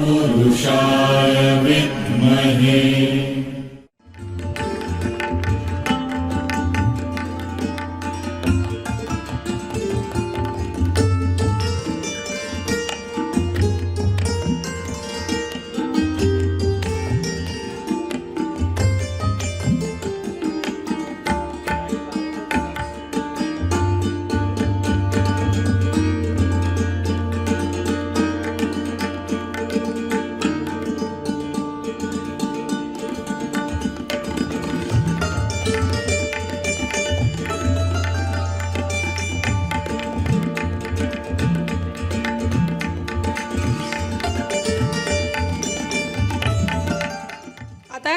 तत्पुरुषाय विद्महे। आता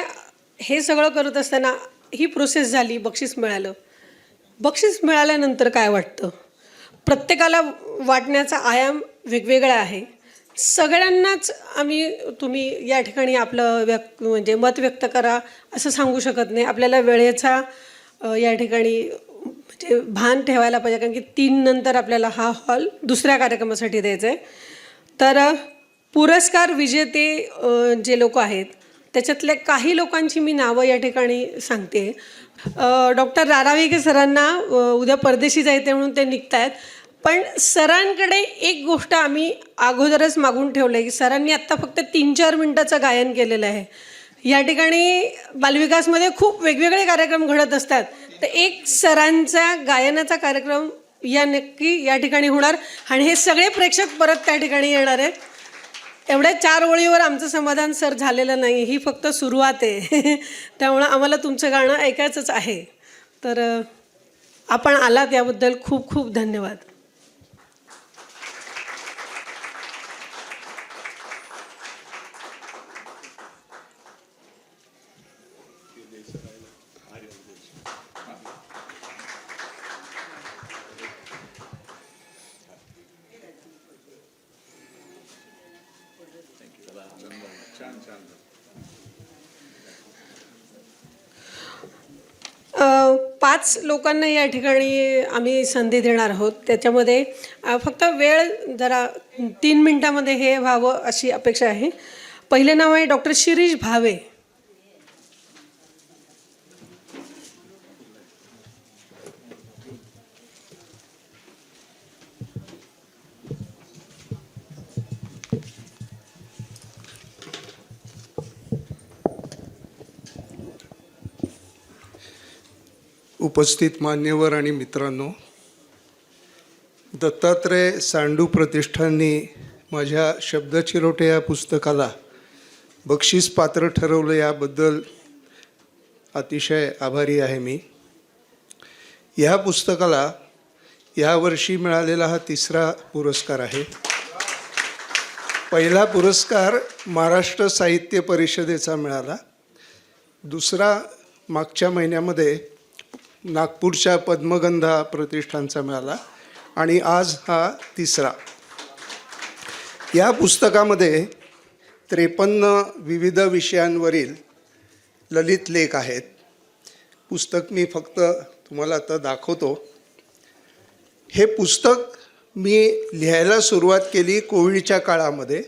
हे सगळं करत असताना ही प्रोसेस झाली, बक्षीस मिळालं. बक्षीस मिळाल्यानंतर काय वाटतं? प्रत्येकाला वाटण्याचा आयाम वेगवेगळा आहे. सगळ्यांनाच तुम्ही या ठिकाणी आपलं म्हणजे मत व्यक्त करा असं सांगू शकत नाही. आपल्याला वेळेचा या ठिकाणी म्हणजे भान ठेवायला पाहिजे, कारण की 3 नंतर आपल्याला हा हॉल दुसऱ्या कार्यक्रमासाठी द्यायचा आहे. तर पुरस्कार विजेते जे लोक आहेत त्याच्यातल्या काही लोकांची मी नावं या ठिकाणी सांगते. डॉक्टर राराविगे सरांना उद्या परदेशी जायचे म्हणून ते निघत आहेत, पण सरांकडे एक गोष्ट आम्ही अगोदरच मागून ठेवलं आहे की सरांनी आत्ता फक्त 3-4 मिनटाचं गायन केलेलं आहे. या ठिकाणी बालविकासमध्ये खूप वेगवेगळे कार्यक्रम घडत असतात, तर एक सरांचा गायनाचा कार्यक्रम नक्की या ठिकाणी होणार आणि हे सगळे प्रेक्षक परत त्या ठिकाणी येणार आहेत. एवढ्या 4 ओळीवर आमचं समाधान सर झालेलं नाही, ही फक्त सुरुवात आहे. त्यामुळं आम्हाला तुमचं गाणं ऐकायचंच आहे. तर आपण आलात याबद्दल खूप खूप धन्यवाद. पाच लोकांना या ठिकाणी आम्ही संधी देणार आहोत. त्याच्यामध्ये फक्त वेळ जरा 3 मिनिटामध्ये हे व्हावं अशी अपेक्षा आहे. पहिले नाव आहे डॉक्टर शिरीष भावे. उपस्थित मान्यवर आणि मित्रांनो, दत्तात्रय सांडू प्रतिष्ठाननी माझ्या शब्दचिरोटे या पुस्तकाला बक्षीस पात्र ठरवलं याबद्दल अतिशय आभारी आहे मी. ह्या पुस्तकाला यावर्षी मिळालेला हा 3रा पुरस्कार आहे. पहिला पुरस्कार महाराष्ट्र साहित्य परिषदेचा मिळाला, दुसरा मागच्या महिन्यामध्ये नागपूरच्या पद्मगंधा प्रतिष्ठानचा मिळाला आणि आज हा 3रा. या पुस्तकामध्ये 53 विविध विषयांवरील ललित लेख आहेत. पुस्तक मी फक्त तुम्हाला आता दाखवतो. हे पुस्तक मी लिहायला सुरुवात केली कोविडच्या काळामध्ये,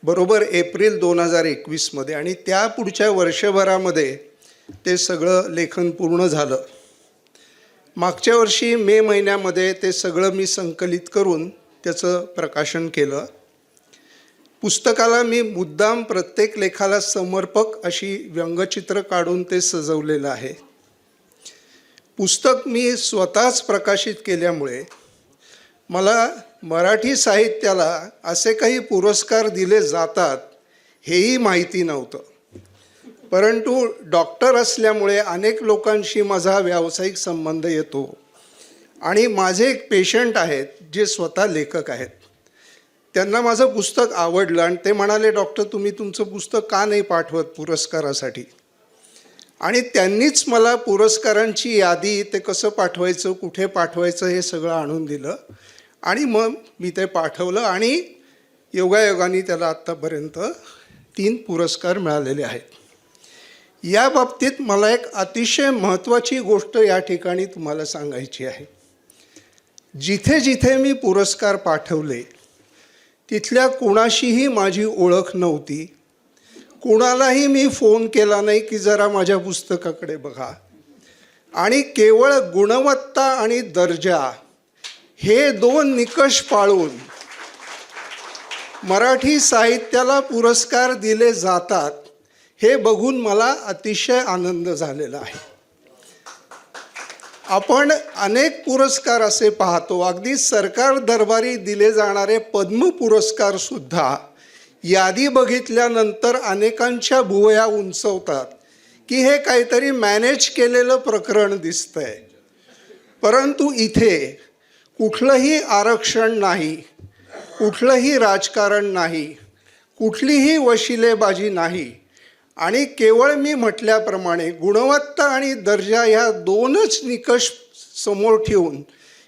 बरोबर एप्रिल 2021 आणि त्या पुढच्या वर्षभरामध्ये ते सगळं लेखन पूर्ण झालं. मागच्या वर्षी मे महिन्यामध्ये ते सगळं मी संकलित करून त्याचं प्रकाशन केलं. पुस्तकाला मी मुद्दाम प्रत्येक लेखाला समर्पक अशी व्यंगचित्र काढून ते सजवलेलं आहे. पुस्तक मी स्वतःच प्रकाशित केल्यामुळे मला मराठी साहित्याला असे काही पुरस्कार दिले जातात हेही माहिती नव्हतं. परंतु डॉक्टर असल्यामुळे अनेक लोकांशी माझा व्यावसायिक संबंध येतो आणि माझे एक पेशंट आहेत जे स्वतः लेखक आहेत. त्यांना माझं पुस्तक आवडलं आणि ते म्हणाले, डॉक्टर तुम्ही तुमचं पुस्तक का नाही पाठवत पुरस्कारासाठी? आणि त्यांनीच मला पुरस्कारांची यादी, ते कसं पाठवायचं, कुठे पाठवायचं हे सगळं आणून दिलं आणि मग मी ते पाठवलं आणि योगायोगाने त्याला आत्तापर्यंत 3 पुरस्कार मिळालेले आहेत. या बाबतीत मला एक अतिशय महत्त्वाची गोष्ट या ठिकाणी तुम्हाला सांगायची आहे. जिथे जिथे मी पुरस्कार पाठवले तिथल्या कुणाशीही माझी ओळख नव्हती. कुणालाही मी फोन केला नाही की जरा माझ्या पुस्तकाकडे बघा. आणि केवळ गुणवत्ता आणि दर्जा हे दोन निकष पाळून मराठी साहित्याला पुरस्कार दिले जातात हे बघून मला अतिशय आनंद झालेला आहे. आपण अनेक पुरस्कार असे पाहतो, अगदी सरकार दरबारी दिले जाणारे पद्म पुरस्कार सुद्धा यादी बघितल्यानंतर अनेकांच्या भुवया उंचवतात की हे काहीतरी मॅनेज केलेलं प्रकरण दिसतंय. परंतु इथे कुठलंही आरक्षण नाही, कुठलंही राजकारण नाही, कुठलीही वशिलेबाजी नाही आणि केवळ मी म्हटल्याप्रमाणे गुणवत्ता आणि दर्जा ह्या दोनच निकष समोर ठेवून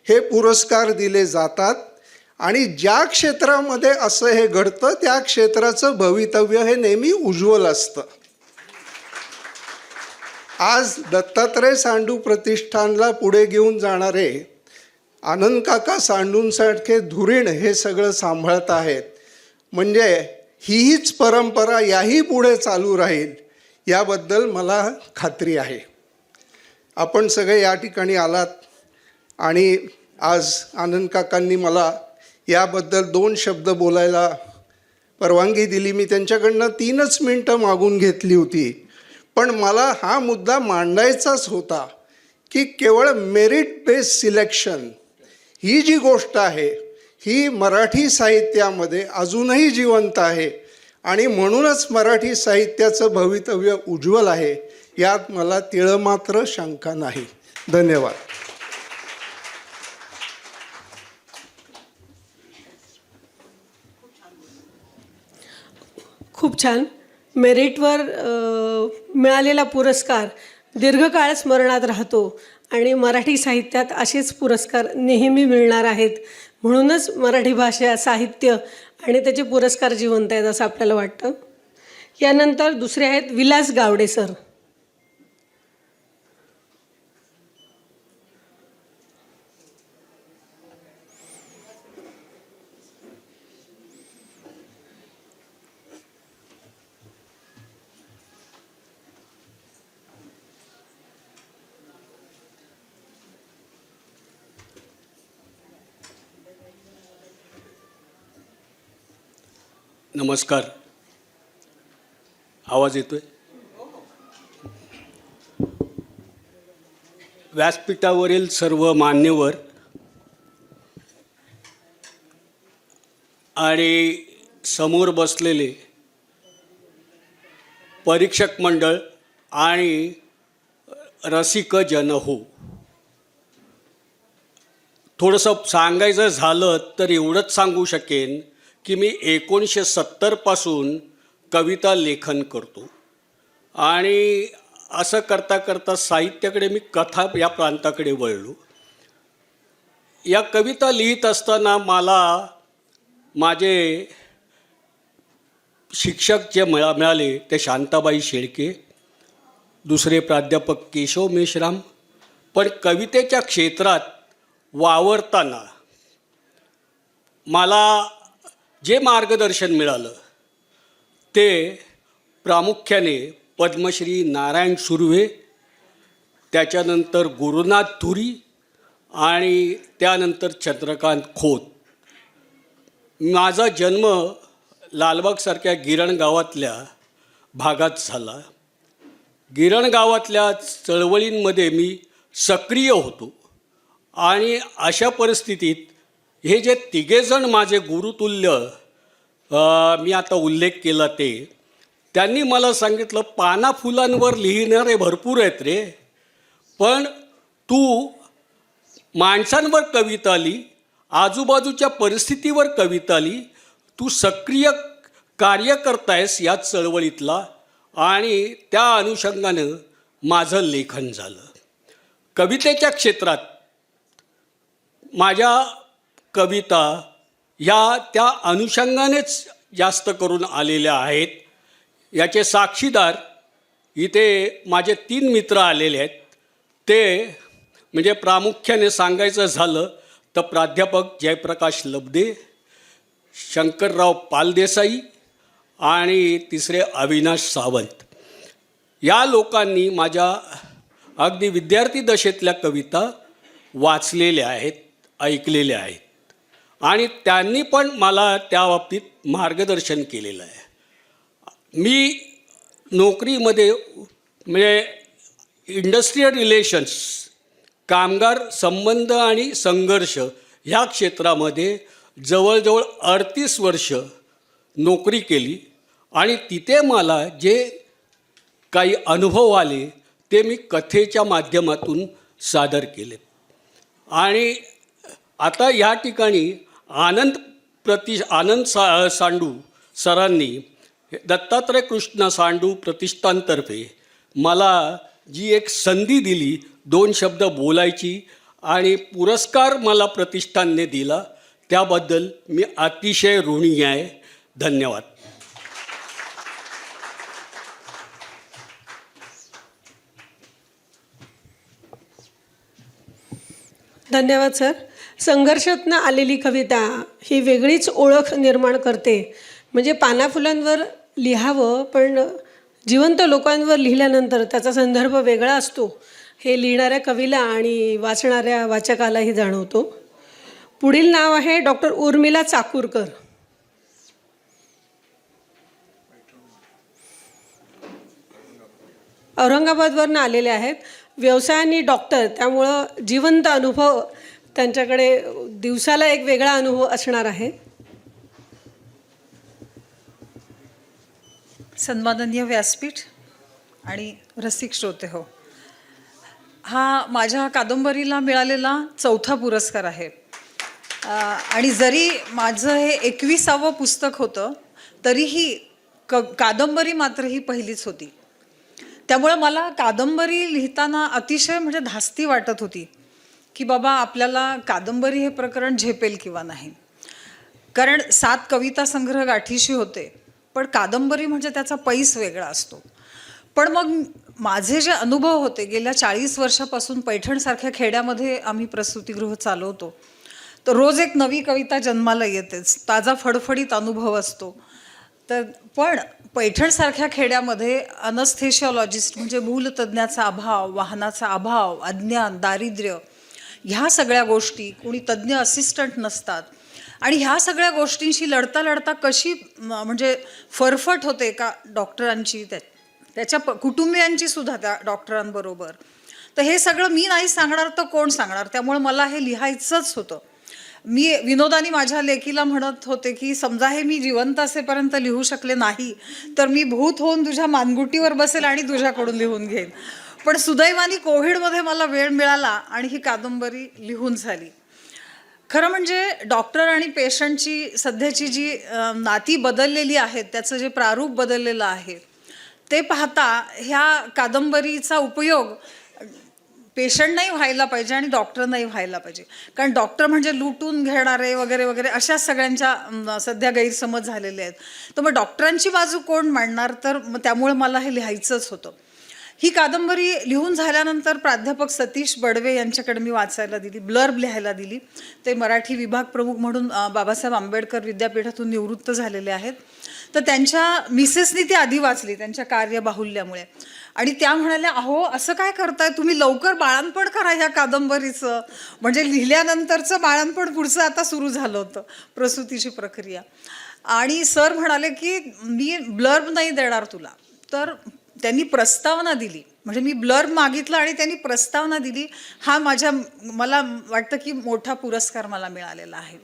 हे पुरस्कार दिले जातात. आणि ज्या क्षेत्रामध्ये असं हे घडतं त्या क्षेत्राचं भवितव्य हे नेहमी उज्ज्वल असतं. आज दत्तात्रय सांडू प्रतिष्ठानला पुढे घेऊन जाणारे आनंद काका सांडूंसारखे धुरीण हे सगळं सांभाळत आहेत. म्हणजे हीच परंपरा याही पुढे चालू राहील याबद्दल मला खात्री आहे. आपण सगळे या ठिकाणी आलात आणि आज आनंद काकांनी मला याबद्दल 2 शब्द बोलायला परवानगी दिली. मी त्यांच्याकडनं 3च मिनटं मागून घेतली होती. पण मला हा मुद्दा मांडायचाच होता की केवळ मेरिट बेस्ड सिलेक्शन ही जी गोष्ट आहे ही मराठी साहित्यामध्ये अजूनही जिवंत आहे आणि म्हणूनच मराठी साहित्याचं भवितव्य उज्ज्वल आहे यात मला तिळमात्र शंका नाही. धन्यवाद. खूप छान. मेरिटवर मिळालेला पुरस्कार दीर्घकाळ स्मरणात राहतो आणि मराठी साहित्यात असेच पुरस्कार नेहमी मिळणार आहेत. म्हणूनच मराठी भाषा साहित्य आणि त्याचे पुरस्कार जिवंत आहेत असं आपल्याला वाटतं. यानंतर दुसरे आहेत विलास गावडे सर. नमस्कार. आवाज येतोय? व्यासपीठावरील सर्व मान्यवर आणि समोर बसलेले परीक्षक मंडळ आणि रसिक जन हो, थोडंसं सांगायचं झालं तर एवढंच सांगू शकेन की मी 1970पासून कविता लेखन करतो आणि असं करता करता साहित्याकडे मी कथा या प्रांताकडे वळलो. या कविता लिहित असताना मला माझे शिक्षक जे मिळाले ते शांताबाई शेळके, दुसरे प्राध्यापक केशव मेश्राम. पण कवितेच्या क्षेत्रात वावरताना मला जे मार्गदर्शन मिळालं ते प्रामुख्याने पद्मश्री नारायण सुर्वे, त्याच्यानंतर गुरुनाथ धुरी आणि त्यानंतर चंद्रकांत खोत. माझा जन्म लालबागसारख्या गिरण गावातल्या भागात झाला. गिरण गावातल्या चळवळींमध्ये मी सक्रिय होतो आणि अशा परिस्थितीत हे जे तिघेजण माझे गुरुतुल्य मी आता उल्लेख केला त्यांनी मला सांगितलं, पाना फुलांवर लिहिणारे भरपूर आहेत रे, पण तू माणसांवर कविता लिही, आजूबाजूच्या परिस्थितीवर कविता लिही, तू सक्रिय कार्य करतायस या चळवळीतला. आणि त्या अनुषंगानं माझं लेखन झालं. कवितेच्या क्षेत्रात माझ्या कविता ह्या त्या अनुषंगानेच जास्त करून आलेल्या आहेत. याचे साक्षीदार इथे माझे 3 मित्र आलेले आहेत. ते म्हणजे प्रामुख्याने सांगायचं झालं तर प्राध्यापक जयप्रकाश लब्दे, शंकरराव पालदेसाई आणि तिसरे अविनाश सावंत. या लोकांनी माझ्या अगदी विद्यार्थी दशेतल्या कविता वाचलेल्या आहेत, ऐकलेल्या आहेत आणि त्यांनी पण मला त्या बाबतीत मार्गदर्शन केलेलं आहे. मी नोकरीमध्ये म्हणजे इंडस्ट्रियल रिलेशन्स, कामगार संबंध आणि संघर्ष ह्या क्षेत्रामध्ये जवळजवळ 38 वर्ष नोकरी केली आणि तिथे मला जे काही अनुभव आले ते मी कथेच्या माध्यमातून सादर केले. आणि आता या ठिकाणी आनंद सांडू सरांनी दत्तात्रय कृष्ण सांडू प्रतिष्ठानतर्फे मला जी एक संधी दिली 2 शब्द बोलायची आणि पुरस्कार मला प्रतिष्ठानने दिला, त्याबद्दल मी अतिशय ऋणी आहे. धन्यवाद. धन्यवाद सर. संघर्षातनं आलेली कविता ही वेगळीच ओळख निर्माण करते. म्हणजे पानाफुलांवर लिहावं, पण जिवंत लोकांवर लिहिल्यानंतर त्याचा संदर्भ वेगळा असतो हे लिहिणाऱ्या कवीला आणि वाचणाऱ्या वाचकालाही जाणवतो. पुढील नाव आहे डॉक्टर उर्मिला चाकूरकर. औरंगाबादवरनं आलेले आहेत. व्यवसायाने डॉक्टर, त्यामुळं जिवंत अनुभव त्यांच्याकडे दिवसाला एक वेगळा अनुभव असणार आहे. सन्माननीय व्यासपीठ आणि रसिक श्रोते हो, हा माझ्या कादंबरीला मिळालेला 4था पुरस्कार आहे. आणि जरी माझं हे 21वं पुस्तक होतं तरीही कादंबरी मात्र ही पहिलीच होती. त्यामुळे मला कादंबरी लिहिताना अतिशय म्हणजे धास्ती वाटत होती की बाबा आपल्याला कादंबरी हे प्रकरण झेपेल किंवा नाही. कारण 7 कविता संग्रह गाठीशी होते, पण कादंबरी म्हणजे त्याचा पैस वेगळा असतो. पण मग माझे जे अनुभव होते, गेल्या 40 वर्षापासून पैठणसारख्या खेड्यामध्ये आम्ही प्रसूतिगृह चालवतो, तर रोज एक नवी कविता जन्माला येतेच, ताजा फडफडीत अनुभव असतो. तर पण पैठणसारख्या खेड्यामध्ये अनस्थेशिओलॉजिस्ट म्हणजे भूलतज्ञाचा अभाव, वाहनाचा अभाव, अज्ञान, दारिद्र्य, ह्या सगळ्या गोष्टी, कोणी तज्ज्ञ असिस्टंट नसतात. आणि ह्या सगळ्या गोष्टींशी लढता लढता कशी म्हणजे फरफट होते का डॉक्टरांची, त्याच्या कुटुंबियांची सुद्धा त्या डॉक्टरांबरोबर. तर हे सगळं मी नाही सांगणार तर कोण सांगणार. त्यामुळे मला हे लिहायचंच होतं. मी विनोदानी माझ्या लेकीला म्हणत होते की समजा हे मी जिवंत असेपर्यंत लिहू शकले नाही तर मी भूत होऊन तुझ्या मानगुटीवर बसेल आणि तुझ्याकडून लिहून घेईन. पण सुदैवाने कोविडमध्ये मला वेळ मिळाला आणि ही कादंबरी लिहून झाली. खरं म्हणजे डॉक्टर आणि पेशंटची सध्याची जी नाती बदललेली आहेत, त्याचं जे प्रारूप बदललेलं आहे ते पाहता ह्या कादंबरीचा उपयोग पेशंट नाही व्हायला पाहिजे आणि डॉक्टर नाही व्हायला पाहिजे. कारण डॉक्टर म्हणजे लुटून घेणारे वगैरे वगैरे अशा सगळ्यांच्या सध्या गैरसमज झालेले आहेत. तर मग डॉक्टरांची बाजू कोण मांडणार, तर त्यामुळे मला हे लिहायचंच होतं. ही कादंबरी लिहून झाल्यानंतर प्राध्यापक सतीश बडवे यांच्याकडे मी वाचायला दिली, ब्लर्ब लिहायला दिली. ते मराठी विभाग प्रमुख म्हणून बाबासाहेब आंबेडकर विद्यापीठातून निवृत्त झालेले आहेत. तर त्यांच्या मिसेसनी ती आधी वाचली त्यांच्या कार्यबाहुल्यामुळे आणि त्या म्हणाल्या, अहो असं काय करताय तुम्ही, लवकर बाळंतपण करा ह्या कादंबरीचं. म्हणजे लिहिल्यानंतरचं बाळंतपण पुढचं आता सुरू झालं होतं, प्रसूतीची प्रक्रिया. आणि सर म्हणाले की मी ब्लर्ब नाही देणार तुला. तर त्यांनी प्रस्तावना दिली, म्हणजे मी ब्लर्ब मागितलं आणि त्यांनी प्रस्तावना दिली. हा मला वाटतं की मोठा पुरस्कार मला मिळालेला आहे.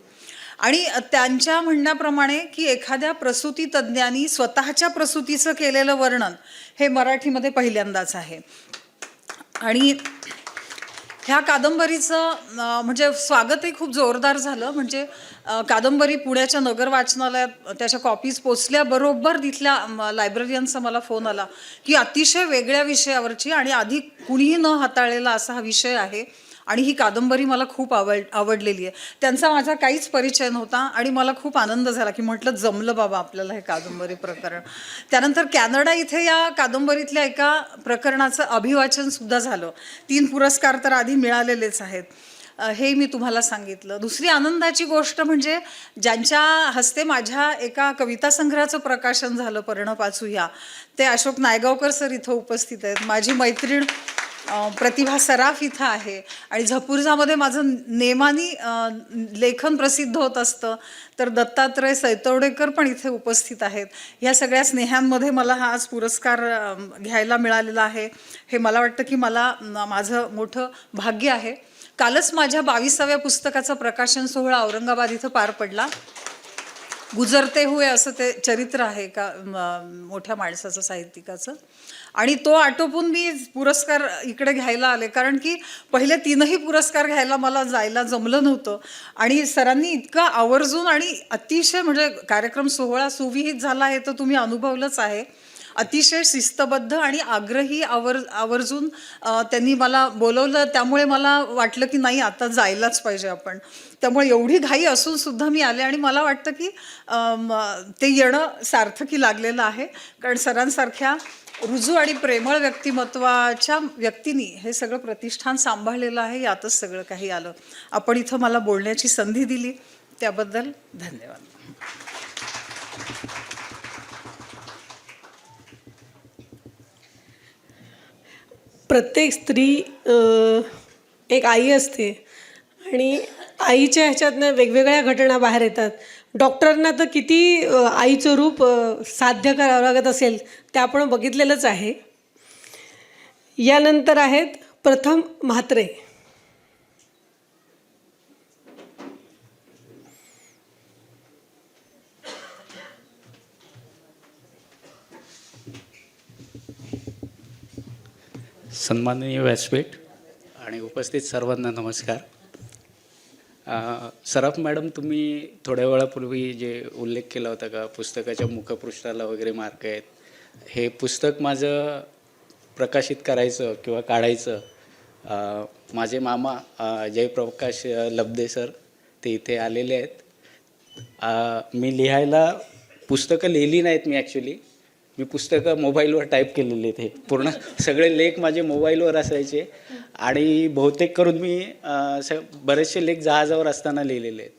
आणि त्यांच्या म्हणण्याप्रमाणे की एखाद्या प्रसूती तज्ज्ञांनी स्वतःच्या प्रसूतीचं केलेलं वर्णन हे मराठीमध्ये पहिल्यांदाच आहे. आणि ह्या कादंबरीचं म्हणजे स्वागतही खूप जोरदार झालं. म्हणजे कादंबरी पुण्याच्या नगर वाचनालयात त्याच्या कॉपीज पोचल्याबरोबर तिथल्या लायब्ररियनचा मला फोन आला की अतिशय वेगळ्या विषयावरची आणि आधी कुणीही न हाताळलेला असा हा विषय आहे आणि ही कादंबरी मला खूप आवडलेली आहे. त्यांचा माझा काहीच परिचय नव्हता आणि मला खूप आनंद झाला की म्हटलं जमलं बाबा आपल्याला हे कादंबरी प्रकरण. त्यानंतर कॅनडा इथे या कादंबरीतल्या एका प्रकरणाचं अभिवाचनसुद्धा झालं. 3 पुरस्कार तर आधी मिळालेलेच आहेत. हे मी तुम्हाला सांगितलं. दुसरी आनंदाची गोष्ट म्हणजे ज्यांच्या हस्ते माझ्या एका कविता संग्रहाचं प्रकाशन झालं, पर्ण पाचूया, ते अशोक नायगावकर सर इथं उपस्थित आहेत. माझी मैत्रीण प्रतिभा सराफ इथं आहे आणि झपुर्झामध्ये माझं नेमानी लेखन प्रसिद्ध होत असतं. तर दत्तात्रय सैतवडेकर पण इथे उपस्थित आहेत. ह्या सगळ्या स्नेहांमध्ये मला हा आज पुरस्कार घ्यायला मिळालेला आहे. हे मला वाटतं की माझं मोठं भाग्य आहे. कालच माझ्या 22व्या पुस्तकाचा प्रकाशन सोहळा औरंगाबाद इथं पार पडला. गुजरते हुए असं ते चरित्र आहे का मोठ्या माणसाचं, साहित्यिकाचं. आणि तो आटोपून मी पुरस्कार इकडे घ्यायला आले, कारण की पहिले 3ही पुरस्कार घ्यायला मला जायला जमलं नव्हतं. आणि सरांनी इतका आवर्जून आणि अतिशय, म्हणजे कार्यक्रम सोहळा सुविहित झाला आहे तर तुम्ही अनुभवलंच आहे. अतिशय शिस्तबद्ध आणि आग्रही आवर्जून त्यांनी मला बोलवलं. त्यामुळे मला वाटलं की नाही, आता जायलाच पाहिजे आपण. त्यामुळे एवढी घाई असून सुद्धा मी आले आणि मला वाटतं की ते येणं सार्थकी लागलेलं आहे. कारण सरांसारख्या रुजू आणि प्रेमळ व्यक्तिमत्वाच्या व्यक्तींनी हे सगळं प्रतिष्ठान सांभाळलेलं आहे. यातच सगळं काही आलं. आपण इथं मला बोलण्याची संधी दिली त्याबद्दल धन्यवाद. प्रत्येक स्त्री एक आई असते आणि आईच्या ह्याच्यातनं वेगवेगळ्या घटना बाहेर येतात. डॉक्टरांना तर किती आईचं रूप साध्य करावं लागत असेल ते आपण बघितलेलंच आहे. यानंतर आहेत प्रथम म्हात्रे. सन्माननीय व्यासपीठ आणि उपस्थित सर्वांना नमस्कार. सराफ मॅडम, तुम्ही थोड्या वेळापूर्वी जे उल्लेख केला होता का पुस्तकाच्या मुखपृष्ठाला वगैरे मार्क आहेत, हे पुस्तक माझं प्रकाशित करायचं किंवा काढायचं, माझे मामा जयप्रकाश लब्धे सर ते इथे आलेले आहेत. मी लिहायला पुस्तकं लिहिली नाहीत मी पुस्तकं मोबाईलवर टाईप केलेले ते पूर्ण सगळे लेख माझे मोबाईलवर असायचे आणि बहुतेक करून मी बरेचसे लेख जहाजावर असताना लिहिलेले आहेत.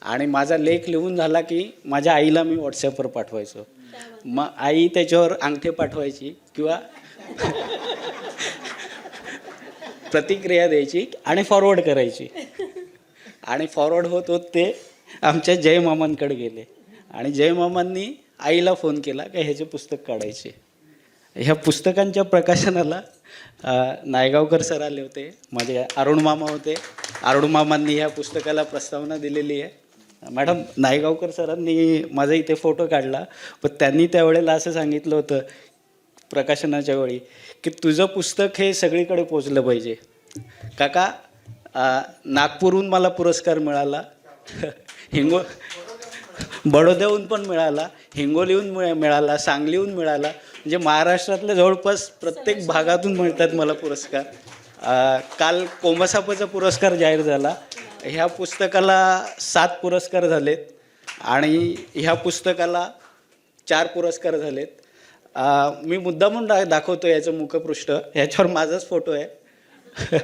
आणि माझा लेख लिहून झाला की माझ्या आईला मी व्हॉट्सॲपवर पाठवायचो. मग आई त्याच्यावर अंगठे पाठवायची किंवा प्रतिक्रिया द्यायची आणि फॉरवर्ड करायची. आणि फॉरवर्ड होत होत ते आमच्या जयमामांकडे गेले आणि जयमामांनी आईला फोन केला की ह्याचे पुस्तक काढायचे. ह्या पुस्तकांच्या प्रकाशनाला नायगावकर सर आले होते, माझे अरुण मामा होते. अरुण मामांनी ह्या पुस्तकाला प्रस्तावना दिलेली आहे. मॅडम, नायगावकर सरांनी माझा इथे फोटो काढला, पण त्यांनी त्यावेळेला असं सांगितलं होतं प्रकाशनाच्या वेळी की तुझं पुस्तक हे सगळीकडे पोचलं पाहिजे. काका, नागपूरहून मला पुरस्कार मिळाला, बडोद्याहून पण मिळाला, हिंगोलीहून मिळाला, सांगलीहून मिळाला, म्हणजे महाराष्ट्रातल्या जवळपास प्रत्येक भागातून मिळतात मला पुरस्कार. काल कोंबसापाचा पुरस्कार जाहीर झाला. ह्या पुस्तकाला 7 पुरस्कार झालेत आणि ह्या पुस्तकाला 4 पुरस्कार झालेत. मी मुद्दामून दाखवतो याचं मुखपृष्ठ, ह्याच्यावर माझाच फोटो आहे.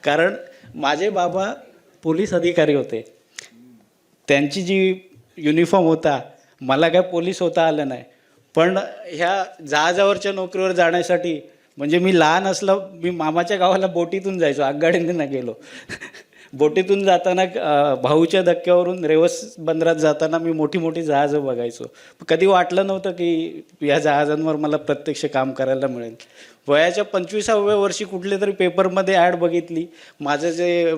कारण माझे बाबा पोलीस अधिकारी होते. त्यांची जी युनिफॉर्म होता, मला काय पोलीस होता आलं नाही, पण ह्या जहाजावरच्या नोकरीवर जाण्यासाठी, म्हणजे मी लहान असलो, मी मामाच्या गावाला बोटीतून जायचो, आगगाडीने नाही गेलो. बोटीतून जाताना भाऊच्या धक्क्यावरून रेवस बंदरात जाताना मी मोठी मोठी जहाजं बघायचो. कधी वाटलं नव्हतं की या जहाजांवर मला प्रत्यक्ष काम करायला मिळेल. वयाच्या 25व्या वर्षी कुठले तरी पेपरमध्ये ॲड बघितली. माझं जे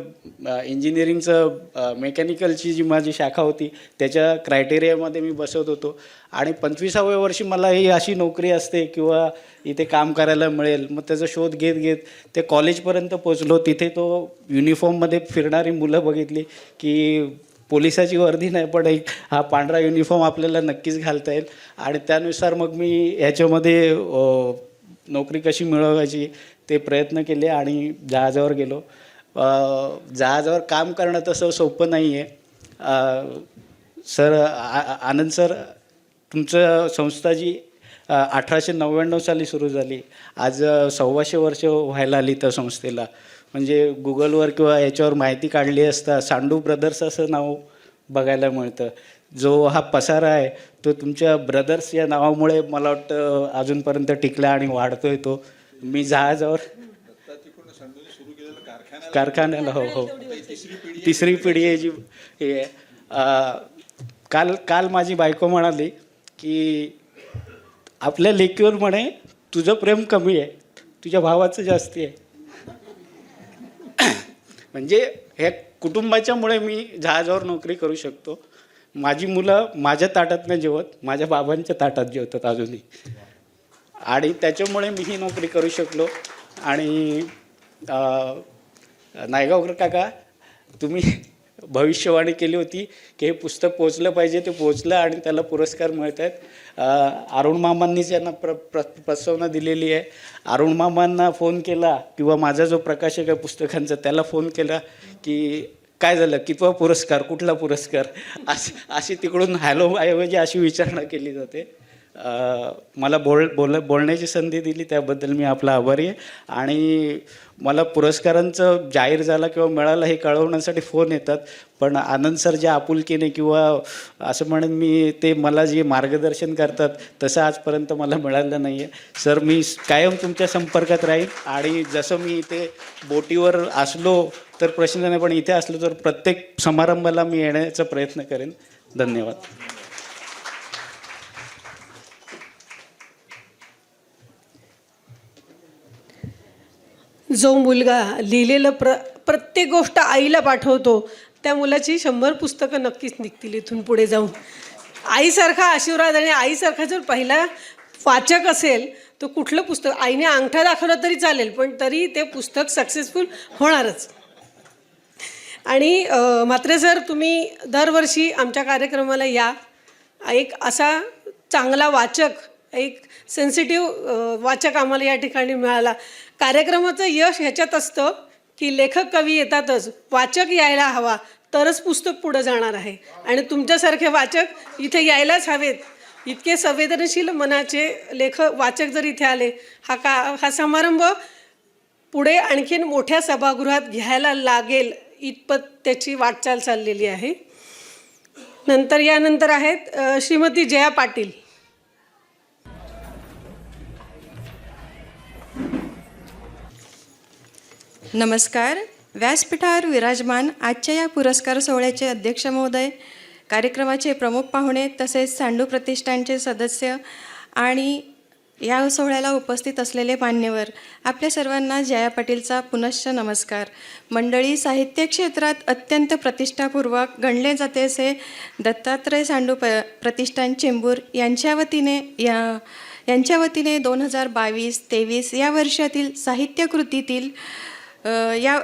इंजिनिअरिंगचं मेकॅनिकलची जी माझी शाखा होती त्याच्या क्रायटेरियामध्ये मी बसवत होतो आणि 25व्या वर्षी मला ही अशी नोकरी असते किंवा इथे काम करायला मिळेल. मग त्याचा शोध घेत घेत ते कॉलेजपर्यंत पोचलो. तिथे तो युनिफॉर्ममध्ये फिरणारी मुलं बघितली की पोलिसाची वर्दी नाही, पण एक हा पांढरा युनिफॉर्म आपल्याला नक्कीच घालता येईल. आणि त्यानुसार मग मी ह्याच्यामध्ये नोकरी कशी मिळवायची ते प्रयत्न केले आणि जहाजावर गेलो. जहाजावर काम करणं तसं सोपं नाही आहे. सर, आनंद सर, तुमचं संस्था जी 1899 साली सुरू झाली, आज 125 वर्ष व्हायला आली त्या संस्थेला. म्हणजे गुगलवर किंवा याच्यावर माहिती काढली असता सांडू ब्रदर्स असं नाव बघायला मिळतं. जो हा पसारा आहे तो तुमच्या ब्रदर्स या नावामुळे मला वाटतं अजूनपर्यंत टिकला आणि वाढतोय तो. मी जहाजावर कारखान्याला हो तिसरी पिढी आहे जी हे आहे. काल माझी बायको म्हणाली की आपल्या लेकीवर म्हणे तुझं प्रेम कमी आहे, तुझ्या भावाचं जास्ती आहे. म्हणजे ह्या कुटुंबाच्यामुळे मी जहाजावर नोकरी करू शकतो. माझी मुलं माझ्या ताटात नाही जेवत, माझ्या बाबांच्या ताटात जेवतात अजूनही, आणि त्याच्यामुळे मी ही नोकरी करू शकलो. आणि नायगावकर काका, तुम्ही भविष्यवाणी केली होती की हे पुस्तक पोचलं पाहिजे, ते पोचलं आणि त्याला पुरस्कार मिळत आहेत. अरुण मामांनीच यांना प्रस्तावना दिलेली आहे. अरुण मामांना फोन केला किंवा माझा जो प्रकाशक आहे पुस्तकांचा त्याला फोन केला की काय झालं, कितवा पुरस्कार, कुठला पुरस्कार, अशी तिकडून हॅलो ऐवजी अशी विचारणा केली जाते. मला बोलण्याची संधी दिली त्याबद्दल मी आपला आभारी आहे. आणि मला पुरस्कारांचं जाहीर झाला किंवा मिळालं हे कळवण्यासाठी फोन येतात, पण आनंद सर ज्या आपुलकीने किंवा असं म्हणेन मी ते मला जे मार्गदर्शन करतात तसं आजपर्यंत मला मिळालं नाही आहे. सर, मी कायम तुमच्या संपर्कात राहील आणि जसं मी इथे बोटीवर असलो तर प्रश्न नाही, पण इथे असलो तर प्रत्येक समारंभाला मी येण्याचा प्रयत्न करेन. धन्यवाद. जो मुलगा लिहिलेलं प्रत्येक गोष्ट आईला पाठवतो त्या मुलाची 100 पुस्तकं नक्कीच निघतील इथून पुढे जाऊन. आईसारखा आशीर्वाद आणि आईसारखा जर पहिला वाचक असेल तर कुठलं पुस्तक, आईने अंगठा दाखवला तरी चालेल पण तरी ते पुस्तक सक्सेसफुल होणारच. आणि मात्र सर, तुम्ही दरवर्षी आमच्या कार्यक्रमाला या. एक असा चांगला वाचक, एक सेन्सिटिव्ह वाचक आम्हाला या ठिकाणी मिळाला. कार्यक्रमाचं यश ह्याच्यात असतं की लेखक कवी येतातच, वाचक यायला हवा तरच पुस्तक पुढं जाणार आहे. आणि तुमच्यासारखे वाचक इथे यायलाच हवेत. इतके संवेदनशील मनाचे वाचक जर इथे आले, हा समारंभ पुढे आणखीन मोठ्या सभागृहात घ्यायला लागेल इतपत त्याची वाटचाल चाललेली आहे. यानंतर आहेत श्रीमती जया पाटील. नमस्कार. व्यासपीठावर विराजमान आजच्या या पुरस्कार सोहळ्याचे अध्यक्ष महोदय, कार्यक्रमाचे प्रमुख पाहुणे तसेच सांडू प्रतिष्ठानचे सदस्य आणि या सोहळ्याला उपस्थित असलेले मान्यवर, आपल्या सर्वांना जया पाटीलचा पुनश्च नमस्कार. मंडळी, साहित्य क्षेत्रात अत्यंत प्रतिष्ठापूर्वक गणले जाते असे दत्तात्रय सांडू प्रतिष्ठान चेंबूर यांच्या वतीने 2022-23 या वर्षातील साहित्य कृतीतील या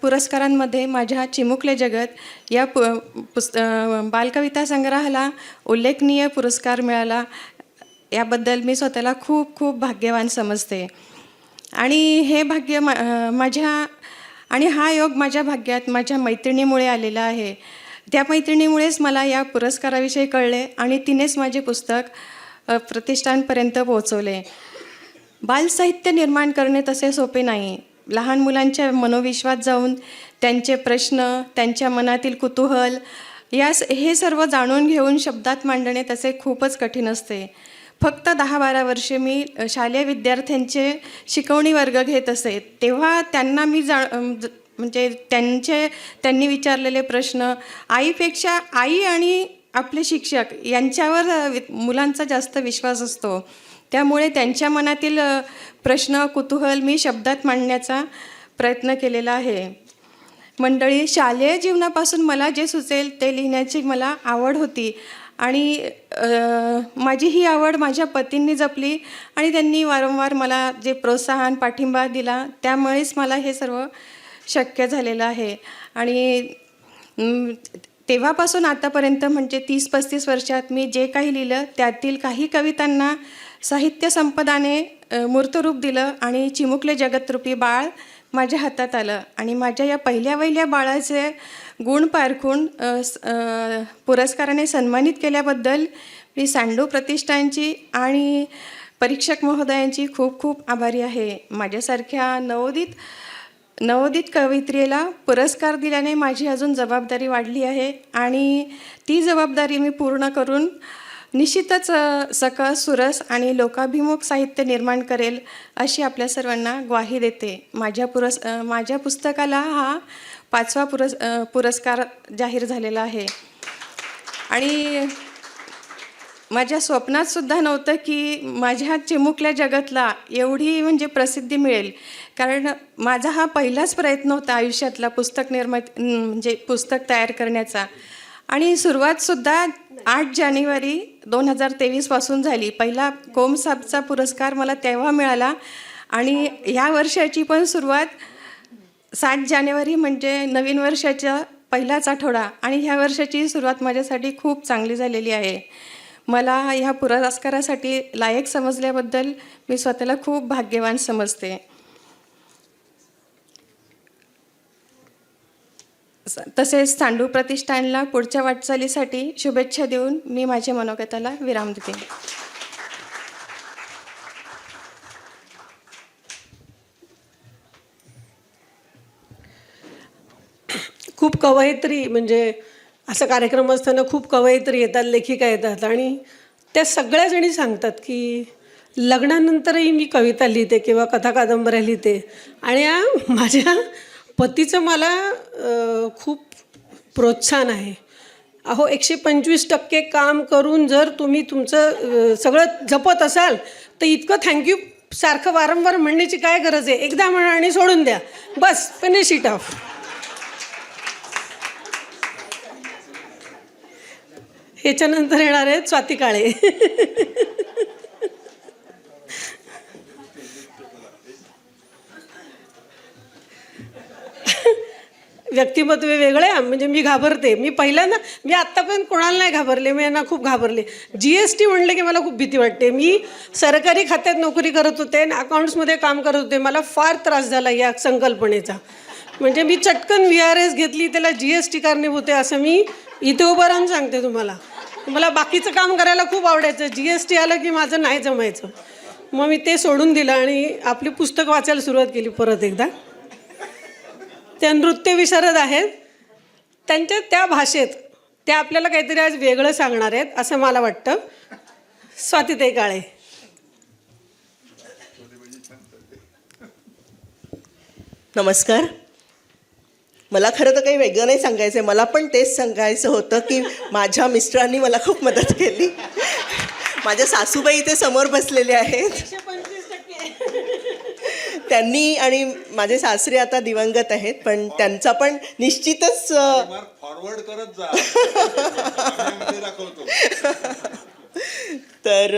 पुरस्कारांमध्ये माझ्या चिमुकले जगत या बालकविता संग्रहाला उल्लेखनीय पुरस्कार मिळाला. याबद्दल मी स्वतःला खूप खूप भाग्यवान समजते. आणि हे भाग्य हा योग माझ्या भाग्यात माझ्या मैत्रिणीमुळे आलेला आहे. त्या मैत्रिणीमुळेच मला या पुरस्काराविषयी कळले आणि तिनेच माझे पुस्तक प्रतिष्ठानपर्यंत पोहोचवले. बालसाहित्य निर्माण करणे तसे सोपे नाही. लहान मुलांच्या मनोविश्वात जाऊन त्यांचे प्रश्न, त्यांच्या मनातील कुतूहल हे सर्व जाणून घेऊन शब्दात मांडणे तसे खूपच कठीण असते. फक्त 10-12 वर्षे मी शालेय विद्यार्थ्यांचे शिकवणी वर्ग घेत असे, तेव्हा त्यांना मी म्हणजे त्यांनी विचारलेले प्रश्न, आईपेक्षा आई आणि आपले शिक्षक यांच्यावर मुलांचा जास्त विश्वास असतो. त्यामुळे त्यांच्या मनातील प्रश्न, कुतूहल मी शब्दात मांडण्याचा प्रयत्न केलेला आहे. मंडळी, शालेय जीवनापासून मला जे सुचेल ते लिहिण्याची मला आवड होती आणि माझी ही आवड माझ्या पतींनी जपली आणि त्यांनी वारंवार मला जे प्रोत्साहन, पाठिंबा दिला, त्यामुळेच मला हे सर्व शक्य झालेलं आहे. आणि तेव्हापासून आतापर्यंत म्हणजे 30-35 वर्षात मी जे काही लिहिलं त्यातील काही कवितांना साहित्य संपदाने मूर्तरूप दिलं आणि चिमुकले जगतरूपी बाळ माझ्या हातात आलं. आणि माझ्या या पहिल्या बाळाचे गुण पारखून पुरस्काराने सन्मानित केल्याबद्दल मी सांडू प्रतिष्ठानची आणि परीक्षक महोदयांची खूप खूप आभारी आहे. माझ्यासारख्या नवोदित नवोदित कवयित्रीला पुरस्कार दिल्याने माझी अजून जबाबदारी वाढली आहे आणि ती जबाबदारी मी पूर्ण करून निश्चितच सकस, सुरस आणि लोकाभिमुख साहित्य निर्माण करेल अशी आपल्या सर्वांना ग्वाही देते. माझ्या पुस्तकाला हा 5वा पुरस्कार जाहीर झालेला आहे आणि माझ्या स्वप्नात सुद्धा नव्हतं की माझ्या चिमुकल्या जगतला एवढी म्हणजे प्रसिद्धी मिळेल, कारण माझा हा पहिलाच प्रयत्न होता आयुष्यातला म्हणजे पुस्तक तयार करण्याचा. आणि सुरुवातसुद्धा 8 जानेवारी 2023 पासून झाली. पहिला कोमसाबचा पुरस्कार मला तेव्हा मिळाला आणि ह्या वर्षाची पण सुरुवात 7 जानेवारी म्हणजे नवीन वर्षाच्या पहिलाच आठवडा आणि ह्या वर्षाची सुरुवात माझ्यासाठी खूप चांगली झालेली आहे. मला ह्या पुरस्कारासाठी लायक समजल्याबद्दल मी स्वतःला खूप भाग्यवान समजते. तसेच सांडू प्रतिष्ठानला पुढच्या वाटचालीसाठी शुभेच्छा देऊन मी माझ्या मनोगताला विराम देते. खूप कवयित्री म्हणजे असा कार्यक्रम असताना खूप कवयित्री येतात, लेखिका येतात आणि त्या सगळ्या जणी सांगतात की लग्नानंतरही मी कविता लिहिते किंवा कथा कादंबऱ्या लिहिते आणि माझ्या पतीचं मला खूप प्रोत्साहन आहे. अहो 125% काम करून जर तुम्ही तुमचं सगळं जपत असाल तर इतकं थँक्यू सारखं वारंवार म्हणण्याची काय गरज आहे. एकदा म्हणा आणि सोडून द्या, बस फिनिश इट ऑफ. ह्याच्यानंतर येणार आहेत स्वाती काळे. व्यक्तिमत्व वेगळे म्हणजे मी घाबरते. मी आत्तापर्यंत कोणाला नाही घाबरले, मी यांना खूप घाबरले. GST म्हणलं की मला खूप भीती वाटते. मी सरकारी खात्यात नोकरी करत होते आणि अकाउंट्समध्ये काम करत होते. मला फार त्रास झाला या संकल्पनेचा. म्हणजे मी चटकन VRS घेतली, त्याला GST कारणीभूत आहे असं मी इथे उभं राहून सांगते तुम्हाला. मला बाकीचं काम करायला खूप आवडायचं, GST आलं की माझं नाही जमायचं. मग मी ते सोडून दिलं आणि आपली पुस्तक वाचायला सुरुवात केली परत एकदा. त्या नृत्य विशारद आहेत, त्यांच्या त्या भाषेत त्या आपल्याला काहीतरी आज वेगळं सांगणार आहेत असं मला वाटतं. स्वातीताई काळे. नमस्कार. मला खरं तर काही वेगळं नाही सांगायचं आहे, मला पण तेच सांगायचं होतं की माझ्या मिस्टरांनी मला खूप मदत केली. माझ्या सासूबाई इथे समोर बसलेले आहेत, त्यांनी, आणि माझे सासरे आता दिवंगत आहेत पण त्यांचा पण निश्चितच फॉरवर्ड करत जा दाखवतो. तर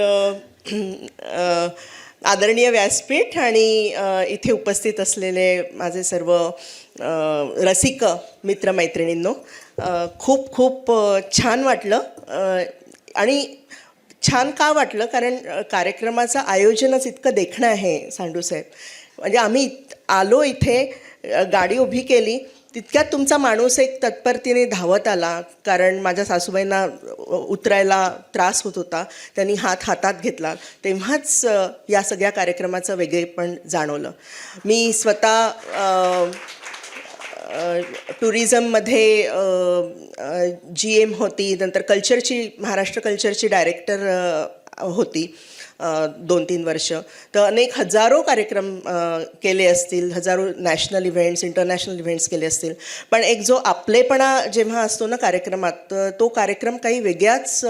आदरणीय व्यासपीठ आणि इथे उपस्थित असलेले माझे सर्व रसिक मित्रमैत्रिणींनो, खूप खूप छान वाटलं. आणि छान का वाटलं, कारण कार्यक्रमाचं आयोजनच इतकं देखणं आहे सांडूसाहेब. म्हणजे आम्ही आलो इथे, गाडी उभी केली, तितक्यात तुमचा माणूस एक तत्परतेने धावत आला, कारण माझ्या सासूबाईंना उतरायला त्रास होत होता. त्यांनी हातात घेतला, तेव्हाच या सगळ्या कार्यक्रमाचं वेगळेपण जाणवलं. मी स्वतः टुरिझममध्ये GM होती, नंतर महाराष्ट्र कल्चरची डायरेक्टर होती 2-3 वर्ष. तर अनेक हजारो कार्यक्रम केले असतील, हजारो नॅशनल इव्हेंट्स, इंटरनॅशनल इव्हेंट्स केले असतील. पण एक जो आपलेपणा जेव्हा असतो ना कार्यक्रमात, तो कार्यक्रम काही वेगळ्याच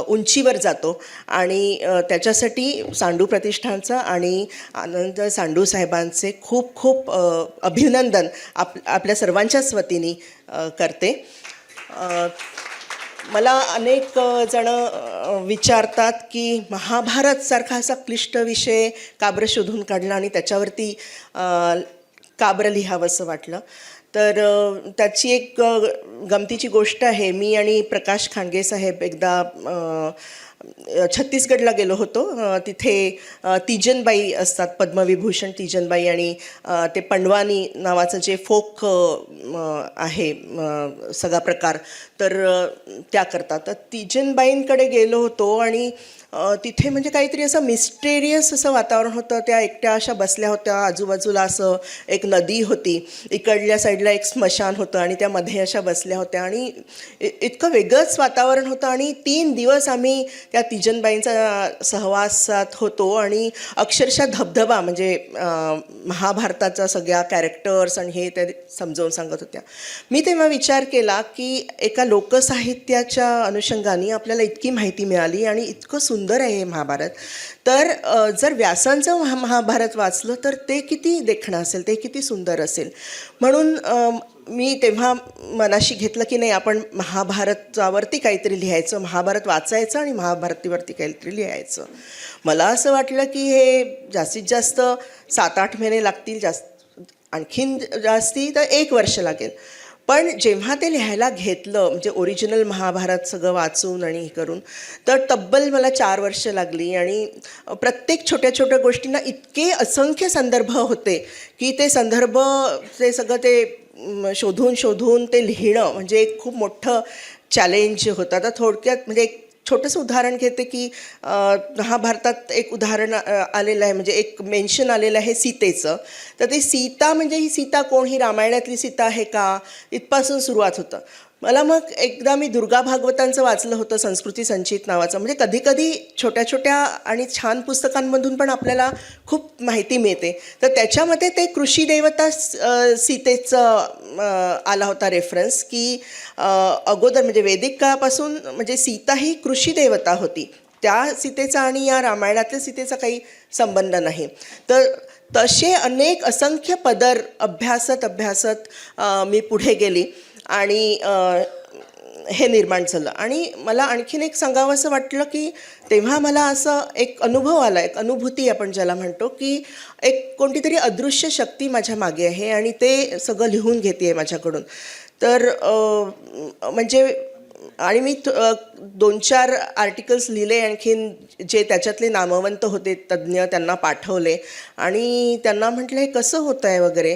उंचीवर जातो. आणि त्याच्यासाठी सांडू प्रतिष्ठानचं आणि आनंद सांडू साहेबांचे खूप खूप अभिनंदन आपल्या सर्वांच्याच वतीने करते. मला अनेक जण विचारतात की महाभारतसारखा असा क्लिष्ट विषय का बरं शोधून काढला आणि त्याच्यावरती का बरं लिहावंसं वाटलं. तर त्याची एक गमतीची गोष्ट आहे. मी आणि प्रकाश खांडगे साहेब एकदा छत्तीसगडला गेलो होतो. तिथे तीजनबाई असतात, पद्मविभूषण तीजनबाई, आणि ते पंडवानी नावाचं जे फोक आहे सगळा प्रकार, तर त्या करतात. तर तीजनबाईंकडे गेलो होतो आणि तिथे म्हणजे काहीतरी असं मिस्टेरियस असं वातावरण होतं. त्या एकट्या अशा बसल्या होत्या, आजूबाजूला असं एक नदी होती, इकडल्या साईडला एक स्मशान होतं आणि त्यामध्ये अशा बसल्या होत्या आणि इतकं वेगळंच वातावरण होतं. आणि 3 दिवस आम्ही त्या तीजनबाईंचा सहवासात होतो आणि अक्षरशः धबधबा म्हणजे महाभारताचा सगळ्या कॅरेक्टर्स आणि हे त्या समजावून सांगत होत्या. मी तेव्हा विचार केला की एका लोकसाहित्याच्या अनुषंगाने आपल्याला इतकी माहिती मिळाली आणि इतकं सुंदर आहे हे महाभारत, तर जर व्यासांचं महाभारत वाचलं तर ते किती देखणं असेल, ते किती सुंदर असेल. म्हणून मी तेव्हा मनाशी घेतलं की नाही, आपण महाभारतावरती काहीतरी लिहायचं, महाभारत वाचायचं आणि महाभारतीवरती काहीतरी लिहायचं. मला असं वाटलं की हे जास्तीत जास्त 7-8 महिने लागतील, आणखीन जास्ती तर 1 वर्ष लागेल. पण जेव्हा ते लिहायला घेतलं, म्हणजे ओरिजिनल महाभारत सगळं वाचून आणि हे करून, तर तब्बल मला 4 वर्ष लागली. आणि प्रत्येक छोट्या छोट्या गोष्टींना इतके असंख्य संदर्भ होते की ते संदर्भ ते सगळं ते शोधून ते लिहिणं म्हणजे एक खूप मोठं चॅलेंज होतं. आता थोडक्यात म्हणजे एक छोटंसं उदाहरण घेते की महाभारतात एक उदाहरण आलेलं आहे, म्हणजे एक मेन्शन आलेलं आहे सीतेचं. तर ते सीता म्हणजे ही सीता कोण, ही रामायणातली सीता आहे का, इथपासून सुरुवात होतं. मला मग एकदा मी दुर्गा भागवतांचं वाचलं होतं, संस्कृती संचित नावाचं. म्हणजे कधीकधी छोट्या छोट्या आणि छान पुस्तकांमधून पण आपल्याला खूप माहिती मिळते. तर त्याच्यामध्ये ते कृषी देवता सीतेचं आला होता रेफरन्स की अगोदर म्हणजे वैदिक काळापासून म्हणजे सीता ही कृषी देवता होती. त्या सीतेचा आणि या रामायणातल्या सीतेचा काही संबंध नाही. तर तसे अनेक असंख्य पदर अभ्यासत मी पुढे गेली आणि हे निर्माण झालं. आणि मला आणखीन एक सांगावं असं वाटलं की तेव्हा मला असं एक अनुभव आला, एक अनुभूती आपण ज्याला म्हणतो, की एक कोणती तरी अदृश्य शक्ती माझ्या मागे आहे आणि ते सगळं लिहून घेते आहे माझ्याकडून. तर म्हणजे आणि मी 2-4 आर्टिकल्स लिहिले, आणखीन जे त्याच्यातले नामवंत होते तज्ज्ञ त्यांना पाठवले आणि त्यांना म्हटलं हे कसं होतं आहे वगैरे.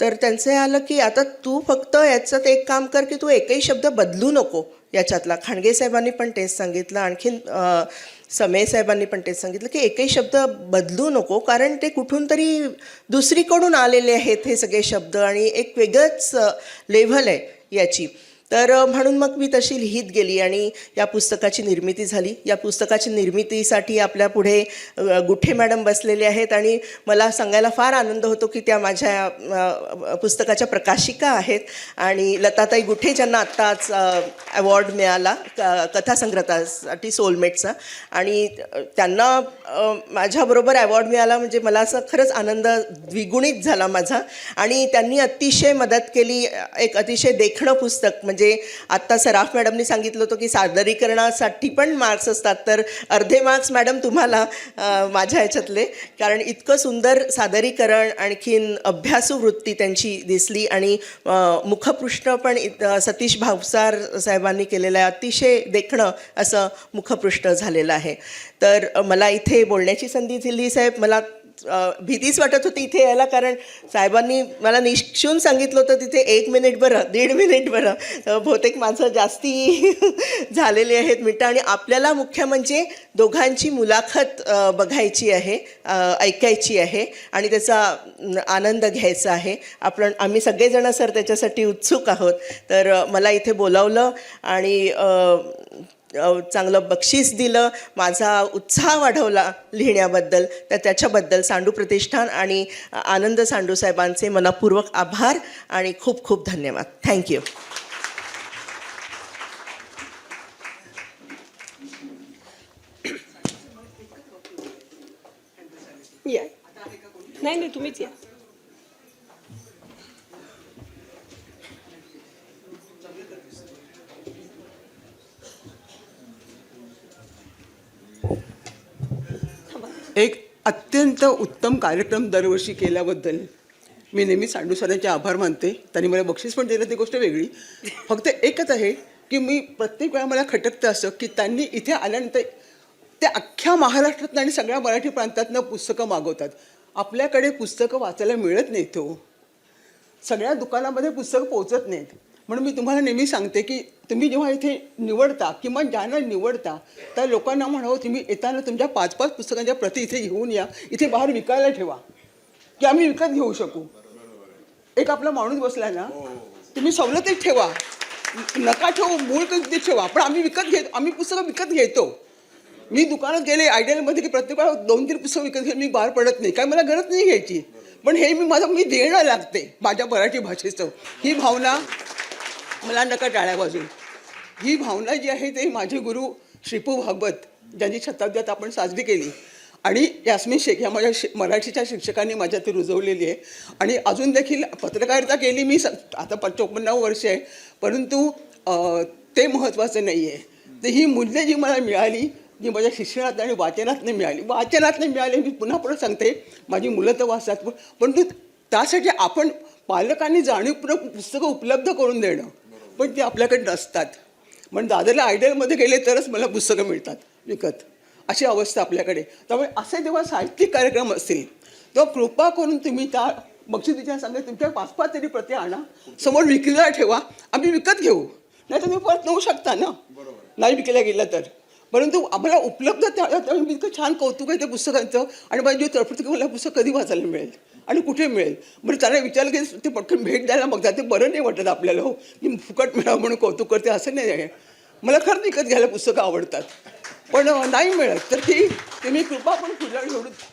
तर त्यांचं आलं की आता तू फक्त याच्यात एक काम कर की तू एकही शब्द बदलू नको याच्यातला. खांडगे साहेबांनी पण तेच सांगितलं, आणखीन समय साहेबांनी पण तेच सांगितलं की एकही शब्द बदलू नको, कारण ते कुठून तरी दुसरीकडून आलेले आहेत हे सगळे शब्द आणि एक वेगळंच लेव्हल आहे याची. तर म्हणून मग मी तशी लिहित गेली आणि या पुस्तकाची निर्मिती झाली. या पुस्तकाची निर्मितीसाठी आपल्या पुढे गुठे मॅडम बसलेले आहेत आणि मला सांगायला फार आनंद होतो की त्या माझ्या पुस्तकाच्या प्रकाशिका आहेत. आणि लताताई गुठे ज्यांना आत्ताच अवॉर्ड मिळाला कथासंग्रहासाठी सोलमेटचा, आणि त्यांना माझ्याबरोबर अवॉर्ड मिळाला म्हणजे मला असं खरंच आनंद द्विगुणित झाला माझा. आणि त्यांनी अतिशय मदत केली. एक अतिशय देखणं पुस्तक, म्हणजे आत्ता सराफ मॅडमनी सांगितलं होतं की सादरीकरणासाठी पण मार्क्स असतात, तर अर्धे मार्क्स मॅडम तुम्हाला माझ्या ह्याच्यातले, कारण इतकं सुंदर सादरीकरण, आणखीन अभ्यासू वृत्ती त्यांची दिसली. आणि मुखपृष्ठ पण सतीश भावसार साहेबांनी केलेलं आहे, अतिशय देखणं असं मुखपृष्ठ झालेलं आहे. तर मला इथे बोलण्याची संधी दिली. साहेब, मला भीतीच वाटत होती इथे यायला, कारण साहेबांनी मला निक्षून सांगितलं होतं तिथे 1 मिनिट बरं, 1.5 मिनिट बरं. बहुतेक माझं जास्ती झालेले आहेत मिनटं. आणि आपल्याला मुख्य म्हणजे दोघांची मुलाखत बघायची आहे, ऐकायची आहे आणि त्याचा आनंद घ्यायचा आहे. आम्ही सगळेजण सर त्याच्यासाठी उत्सुक आहोत. तर मला इथे बोलावलं आणि चांगलं बक्षीस दिलं, माझा उत्साह वाढवला लिहिण्याबद्दल. तर त्याच्याबद्दल सांडू प्रतिष्ठान आणि आनंद सांडू साहेबांचे मनपूर्वक आभार आणि खूप खूप धन्यवाद. थँक्यू. या नाही तुम्हीच या. एक अत्यंत उत्तम कार्यक्रम दरवर्षी केल्याबद्दल मी नेहमी सांडू सरांचे आभार मानते. त्यांनी मला बक्षीस पण दिलं, ती गोष्ट वेगळी. फक्त एकच आहे की मी प्रत्येक वेळा मला खटकतं असं की त्यांनी इथे आल्यानंतर ते अख्ख्या महाराष्ट्रातनं आणि सगळ्या मराठी प्रांतातनं पुस्तकं मागवतात. आपल्याकडे पुस्तकं वाचायला मिळत नाहीत हो. सगळ्या दुकानामध्ये पुस्तकं पोहोचत नाहीत. म्हणून मी तुम्हाला नेहमी सांगते की तुम्ही जेव्हा इथे निवडता किंवा ज्यांना निवडता त्या लोकांना म्हणावं तुम्ही येताना तुमच्या 5-5 पुस्तकांच्या प्रती इथे घेऊन या, इथे बाहेर विकायला ठेवा की आम्ही विकत घेऊ शकू. एक आपला माणूस बसला ना, तुम्ही सवलतीत ठेवा, नका ठेवू, मूळ किमतीत ठेवा, पण आम्ही पुस्तकं विकत घेतो. मी दुकानात गेले आयडियलमध्ये की प्रत्येक वेळा 2-3 पुस्तकं विकत घेऊन मी बाहेर पडत नाही, काय मला गरज नाही घ्यायची, पण हे मी देणं लागते माझ्या मराठी भाषेचं. ही भावना मला नका टाळ्या बाजून. ही भावना जी आहे ते माझे गुरु श्रीपू भागवत ज्यांची शताब्द्यात आपण साजरी केली आणि यास्मिन शेख ह्या माझ्या मराठीच्या शिक्षकांनी माझ्या ती रुजवलेली आहे. आणि अजून देखील पत्रकारिता केली मी आता 54 वर्ष आहे, परंतु ते महत्त्वाचं नाही आहे. तर ही मूल्य जी मला मिळाली, जी माझ्या शिक्षणात आणि वाचनातनं मिळाली, मी पुन्हा पुढे सांगते, माझी मुलं तर वाचतात, परंतु त्यासाठी आपण पालकांनी जाणीवपूर्वक पुस्तकं उपलब्ध करून देणं, पण ते आपल्याकडे नसतात. पण दादरला आयडियलमध्ये गेले तरच मला पुस्तकं मिळतात विकत, अशी अवस्था आपल्याकडे. त्यामुळे असे जेव्हा साहित्यिक कार्यक्रम असतील तेव्हा कृपा करून तुम्ही त्या बक्षिसीच्या सांगा तुमच्या 5-5 तरी प्रती आणा, समोर विकलेला ठेवा, आम्ही विकत घेऊ. नाही तर तुम्ही परत नेऊ शकता ना, नाही विकल्या गेलं तर. परंतु आम्हाला उपलब्ध त्यावेळी इतकं छान कौतुक आहे त्या पुस्तकांचं. आणि माझी जी तळपड की मला पुस्तक कधी वाचायला मिळेल आणि कुठे मिळेल. बरं त्यांना विचारलं की ते पटकन भेट द्यायला बघतात, ते बरं नाही वाटत आपल्याला हो की फुकट मिळावं म्हणून कौतुक करते, असं नाही आहे. मला खरंच विकत घ्यायला पुस्तकं आवडतात, पण नाही मिळत तर ती तुम्ही कृपा पण पुढल्या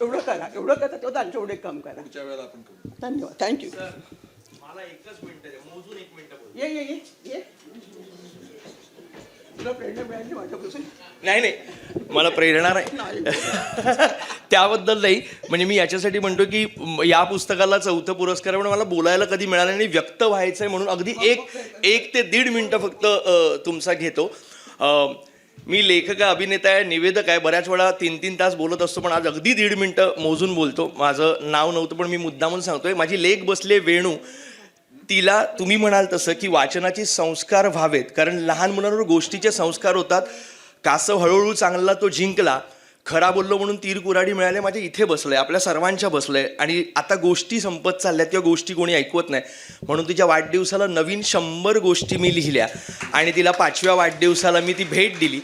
एवढं करा तेव्हा त्यांच्या एवढं काम करा. पुढच्या वेळेला आपण करू. धन्यवाद, थँक्यू. मला एकच मिनिट मोजून 1 मिनिट ये तुला प्रेरणा मिळाली माझ्यापासून? नाही मला प्रेरणा नाही त्याबद्दल नाही. म्हणजे मी याच्यासाठी म्हणतो की या पुस्तकाला 4था पुरस्कार पण मला बोलायला कधी मिळाला नाही, व्यक्त व्हायचं आहे म्हणून अगदी 1 ते 1.5 मिनिटं फक्त तुमचा घेतो. मी लेखक आहे, अभिनेता आहे, निवेदक आहे, बऱ्याच वेळा 3-3 तास बोलत असतो, पण आज अगदी 1.5 मिनिटं मोजून बोलतो. माझं नाव नव्हतं पण मी मुद्दामून सांगतोय. माझी लेक बसले वेणू, तिला तुम्ही म्हणाल तसं की वाचनाचे संस्कार व्हावेत, कारण लहान मुलांवर गोष्टीचे संस्कार होतात. कासव हळूहळू चांगला तो जिंकला, खरा बोललो म्हणून तीर कुऱ्हाडी मिळाले, माझ्या इथे बसलंय, आपल्या सर्वांच्या बसलंय. आणि आता गोष्टी संपत चालल्यात किंवा गोष्टी कोणी ऐकवत नाही, म्हणून तिच्या वाढदिवसाला नवीन 100 गोष्टी मी लिहिल्या आणि तिला 5व्या वाढदिवसाला मी ती भेट दिली.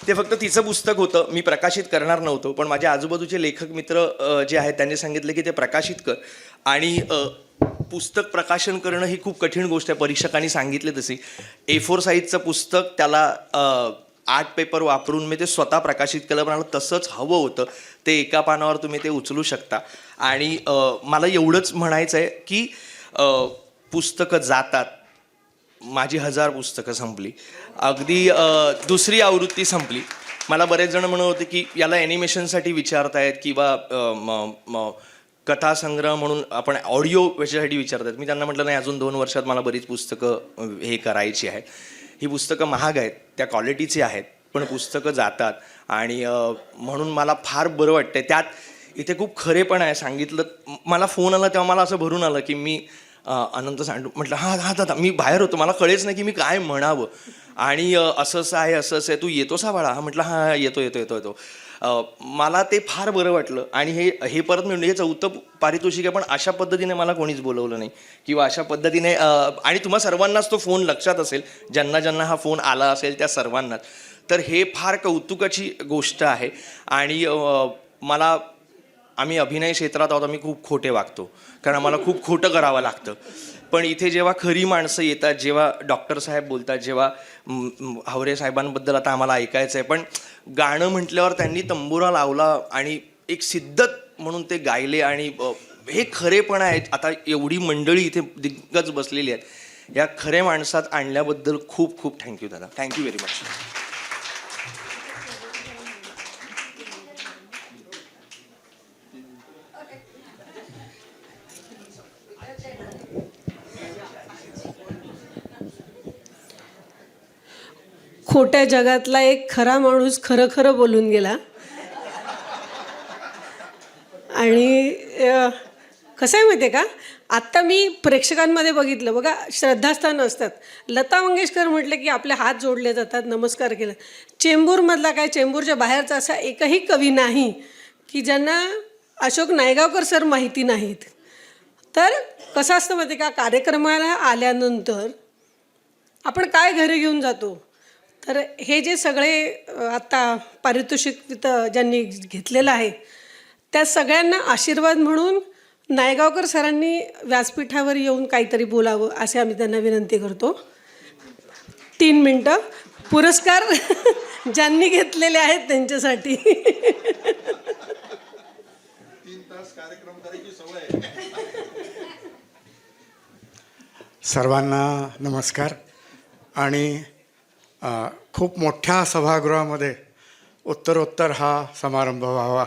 ते फक्त तिचं पुस्तक होतं, मी प्रकाशित करणार नव्हतो, पण माझ्या आजूबाजूचे लेखक मित्र जे आहेत त्यांनी सांगितलं की ते प्रकाशित कर. आणि पुस्तक प्रकाशन करणं ही खूप कठीण गोष्ट आहे. परीक्षकांनी सांगितले तशी A4 साईजचं पुस्तक, त्याला 8 पेपर वापरून मी ते स्वतः प्रकाशित केलं. पण मला तसंच हवं होतं, ते एका पानावर तुम्ही ते उचलू शकता. आणि मला एवढंच म्हणायचं आहे की पुस्तकं जातात. माझी 1000 पुस्तकं संपली, अगदी 2री आवृत्ती संपली. मला बरेच जण म्हणत होते की याला ॲनिमेशनसाठी विचारतायत किंवा कथासंग्रह म्हणून आपण ऑडिओ याच्यासाठी विचारतात. मी त्यांना म्हटलं नाही, अजून 2 वर्षात मला बरीच पुस्तकं हे करायची आहेत. ही पुस्तकं महाग आहेत, त्या क्वालिटीची आहेत, पण पुस्तकं जातात. आणि म्हणून मला फार बरं वाटतंय. त्यात इथे खूप खरेपण आहे. सांगितलं, मला फोन आला तेव्हा मला असं भरून आलं की मी अनंत सांडू म्हटलं हा दादा, मी बाहेर होतो, मला कळेच नाही की मी काय म्हणावं. आणि असं आहे, तू येतोस हा बाळा? म्हटलं हां येतो. मला ते फार बरं वाटलं. आणि हे परत मिळून हे 4थं पारितोषिक आहे, पण अशा पद्धतीने मला कोणीच बोलवलं नाही किंवा अशा पद्धतीने. आणि तुम्हा सर्वांनाच तो फोन लक्षात असेल, ज्यांना हा फोन आला असेल त्या सर्वांनाच. तर हे फार कौतुकाची गोष्ट आहे. आणि आम्ही अभिनय क्षेत्रात आहोत, आम्ही खूप खोटे वागतो, कारण आम्हाला खूप खोटं करावं लागतं. पण इथे जेव्हा खरी माणसं येतात, जेव्हा डॉक्टर साहेब बोलतात, जेव्हा हावरे साहेबांबद्दल आता आम्हाला ऐकायचं आहे, पण गाणं म्हटल्यावर त्यांनी तंबुरा लावला आणि एक सिद्धत म्हणून ते गायले. आणि हे खरेपण आहे. आता एवढी मंडळी इथे दिग्गज बसलेली आहेत, या खरे माणसात आणल्याबद्दल खूप खूप थँक्यू दादा. Thank you very much. खोट्या जगातला एक खरा माणूस खरं बोलून गेला. आणि कसं आहे माहिती आहे का, आत्ता मी प्रेक्षकांमध्ये बघितलं बघा, श्रद्धास्थानं असतात. लता मंगेशकर म्हटलं की आपले हात जोडले जातात, नमस्कार केला. चेंबूरमधला काय, चेंबूरच्या बाहेरचा असा एकही कवी नाही की ज्यांना अशोक नायगावकर सर माहिती नाहीत. तर कसं असतं माहिती आहे का, कार्यक्रमाला आल्यानंतर आपण काय घरी घेऊन जातो, तर हे जे सगळे आत्ता पारितोषिक तिथं ज्यांनी घेतलेलं आहे त्या सगळ्यांना आशीर्वाद म्हणून नायगावकर सरांनी व्यासपीठावर येऊन काहीतरी बोलावं असे आम्ही त्यांना विनंती करतो. 3 मिनटं पुरस्कार ज्यांनी घेतलेले आहेत त्यांच्यासाठी. 3 तास कार्यक्रम करायची सवय आहे. सर्वांना नमस्कार. आणि खूप मोठ्या सभागृहामध्ये उत्तरोत्तर हा समारंभ व्हावा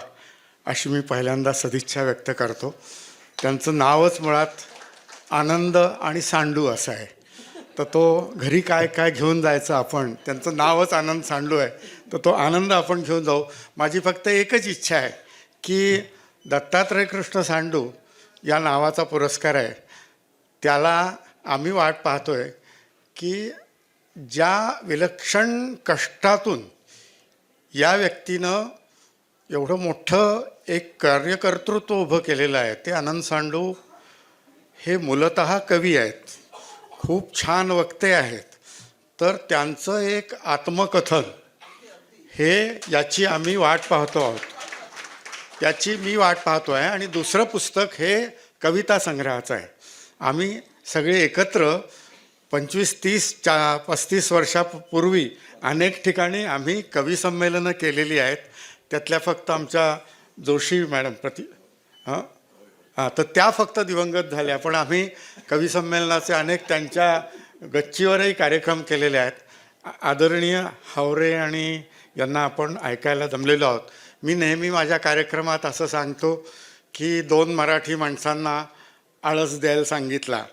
अशी मी पहिल्यांदा सदिच्छा व्यक्त करतो. त्यांचं नावच मुळात आनंद आणि सांडू असं आहे, तर तो घरी काय काय घेऊन जायचं आपण, त्यांचं नावच आनंद सांडू आहे, तर तो आनंद आपण घेऊन जाऊ. माझी फक्त एकच इच्छा आहे की दत्तात्रय कृष्ण सांडू या नावाचा पुरस्कार आहे, त्याला आम्ही वाट पाहतो आहे की ज्या विलक्षण कष्टातून या व्यक्तीनं एवढं मोठं एक कार्यकर्तृत्व उभं केलेलं आहे. ते आनंद सांडू हे मूलतः कवी आहेत, खूप छान वक्ते आहेत, तर त्यांचं एक आत्मकथन हे याची आम्ही वाट पाहतो आहोत, याची मी वाट पाहतो आहे. आणि दुसरं पुस्तक हे कविता संग्रहाचं आहे. आम्ही सगळे एकत्र 25-30-35 वर्षापूर्वी अनेक ठिकाणी आम्ही कवी संमेलनं केलेली आहेत. त्यातल्या फक्त आमच्या जोशी मॅडम तर त्या फक्त दिवंगत झाल्या, पण आम्ही कवी संमेलनाचे अनेक त्यांच्या गच्चीवरही कार्यक्रम केलेले आहेत. आदरणीय हावरे आणि यांना आपण ऐकायला जमलेलो आहोत. मी नेहमी माझ्या कार्यक्रमात असं सांगतो की 2 मराठी माणसांना आळस द्यायला सांगितला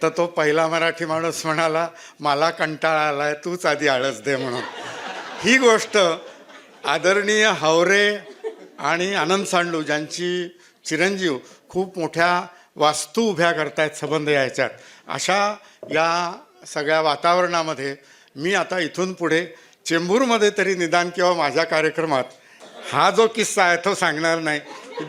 तर तो पहिला मराठी माणूस म्हणाला, मला कंटाळा आला आहे, तूच आधी आळस दे म्हणून. ही गोष्ट आदरणीय हावरे आणि आनंद सांडू ज्यांची चिरंजीव खूप मोठ्या वास्तू उभ्या करतायत संबंध याच्यात, अशा या सगळ्या वातावरणामध्ये मी आता इथून पुढे चेंबूरमध्ये तरी निदान किंवा माझ्या कार्यक्रमात हा जो किस्सा आहे तो सांगणार नाही.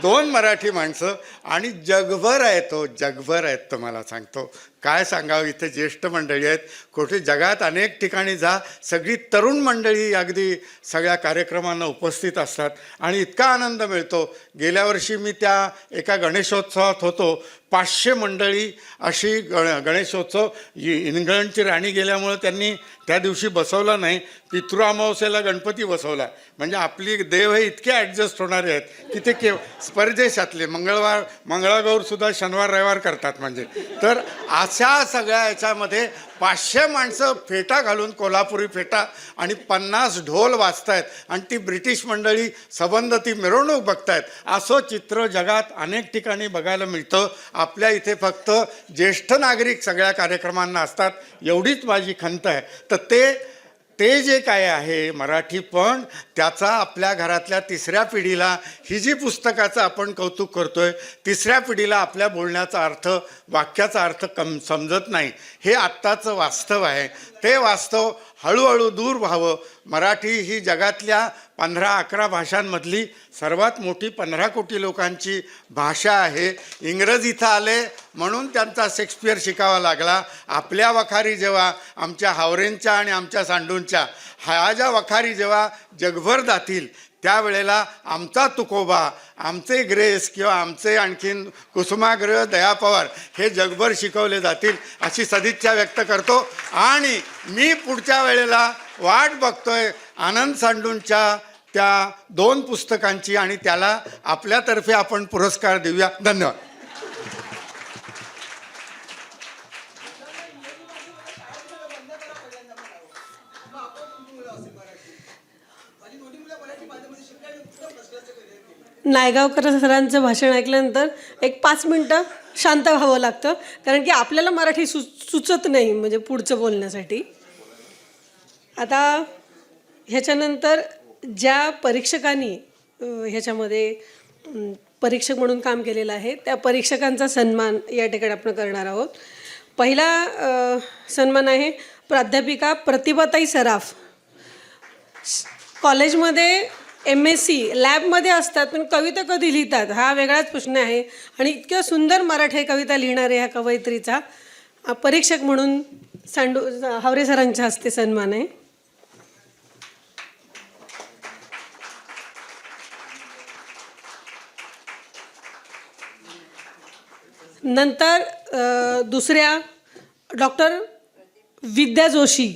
2 मराठी माणसं आणि जगभर आहे तो, जगभर आहेत तो. मला सांगतो काय सांगावं, इथे ज्येष्ठ मंडळी आहेत, कुठे जगात अनेक ठिकाणी जा, सगळी तरुण मंडळी अगदी सगळ्या कार्यक्रमांना उपस्थित असतात आणि इतका आनंद मिळतो. गेल्या वर्षी मी त्या एका गणेशोत्सवात होतो, 500 मंडळी अशी गणेशोत्सव. इंग्लंडची राणी गेल्यामुळं त्यांनी त्या दिवशी बसवला नाही, पितृअमावस्येला गणपती बसवला. म्हणजे आपली देव हे इतके ॲडजस्ट होणारे आहेत की ते परदेशातले मंगळागौरसुद्धा शनिवार रविवार करतात. म्हणजे तर अशा सगळ्या याच्यामध्ये 500 माणसं फेटा घालून, कोल्हापुरी फेटा आणि 50 ढोल वाजतायत आणि ती ब्रिटिश मंडळी सबंध ती मिरवणूक बघतायत. असं चित्र जगात अनेक ठिकाणी बघायला मिळतं. आपल्या इथे फक्त ज्येष्ठ नागरिक सगळ्या कार्यक्रमांना असतात, एवढीच माझी खंत आहे. तर ते जे काय आहे मराठी, पण त्याचा आपल्या घरातल्या 3ऱ्या पिढीला, ही जी पुस्तकाचं आपण कौतुक करतोय, 3ऱ्या पिढीला आपल्या बोलण्याचा अर्थ, वाक्याचा अर्थ समजत नाही. हे आत्ताचं वास्तव आहे. ते वास्तव हळूहळू दूर व्हावं. मराठी ही जगातल्या 15-11 भाषांमधली सर्वात मोठी 15 कोटी लोकांची भाषा आहे. इंग्रज इथं आले म्हणून त्यांचा शेक्सपियर शिकावा लागला. आपल्या वखारी जेव्हा आमच्या हावरेंच्या आणि आमच्या सांडूंच्या ह्या ज्या वखारी जेव्हा जगभर जातील त्यावेळेला आमचा तुकोबा, आमचे ग्रेस किंवा आमचे आणखीन कुसुमाग्रह, दया पवार हे जगभर शिकवले जातील अशी सदिच्छा व्यक्त करतो. आणि मी पुढच्या वेळेला वाट बघतोय आनंद सांडूंच्या त्या 2 पुस्तकांची आणि त्याला आपल्यातर्फे आपण पुरस्कार देऊया. धन्यवाद. नायगावकर सरांचं भाषण ऐकल्यानंतर एक 5 मिनटं शांत व्हावं लागतं, कारण की आपल्याला मराठी सुचत नाही म्हणजे पुढचं बोलण्यासाठी. आता ह्याच्यानंतर ज्या परीक्षकांनी ह्याच्यामध्ये परीक्षक म्हणून काम केलेलं आहे, त्या परीक्षकांचा सन्मान या ठिकाणी आपण करणार आहोत. पहिला सन्मान आहे प्राध्यापिका प्रतिभाताई सराफ. कॉलेजमध्ये MSc लॅबमध्ये असतात, पण कविता कधी लिहितात हा वेगळाच प्रश्न आहे. आणि इतक्या सुंदर मराठी कविता लिहिणाऱ्या ह्या कवयित्रीचा परीक्षक म्हणून हावरे सरांच्या हस्ते सन्मान आहे. नंतर दुसऱ्या डॉक्टर विद्या जोशी,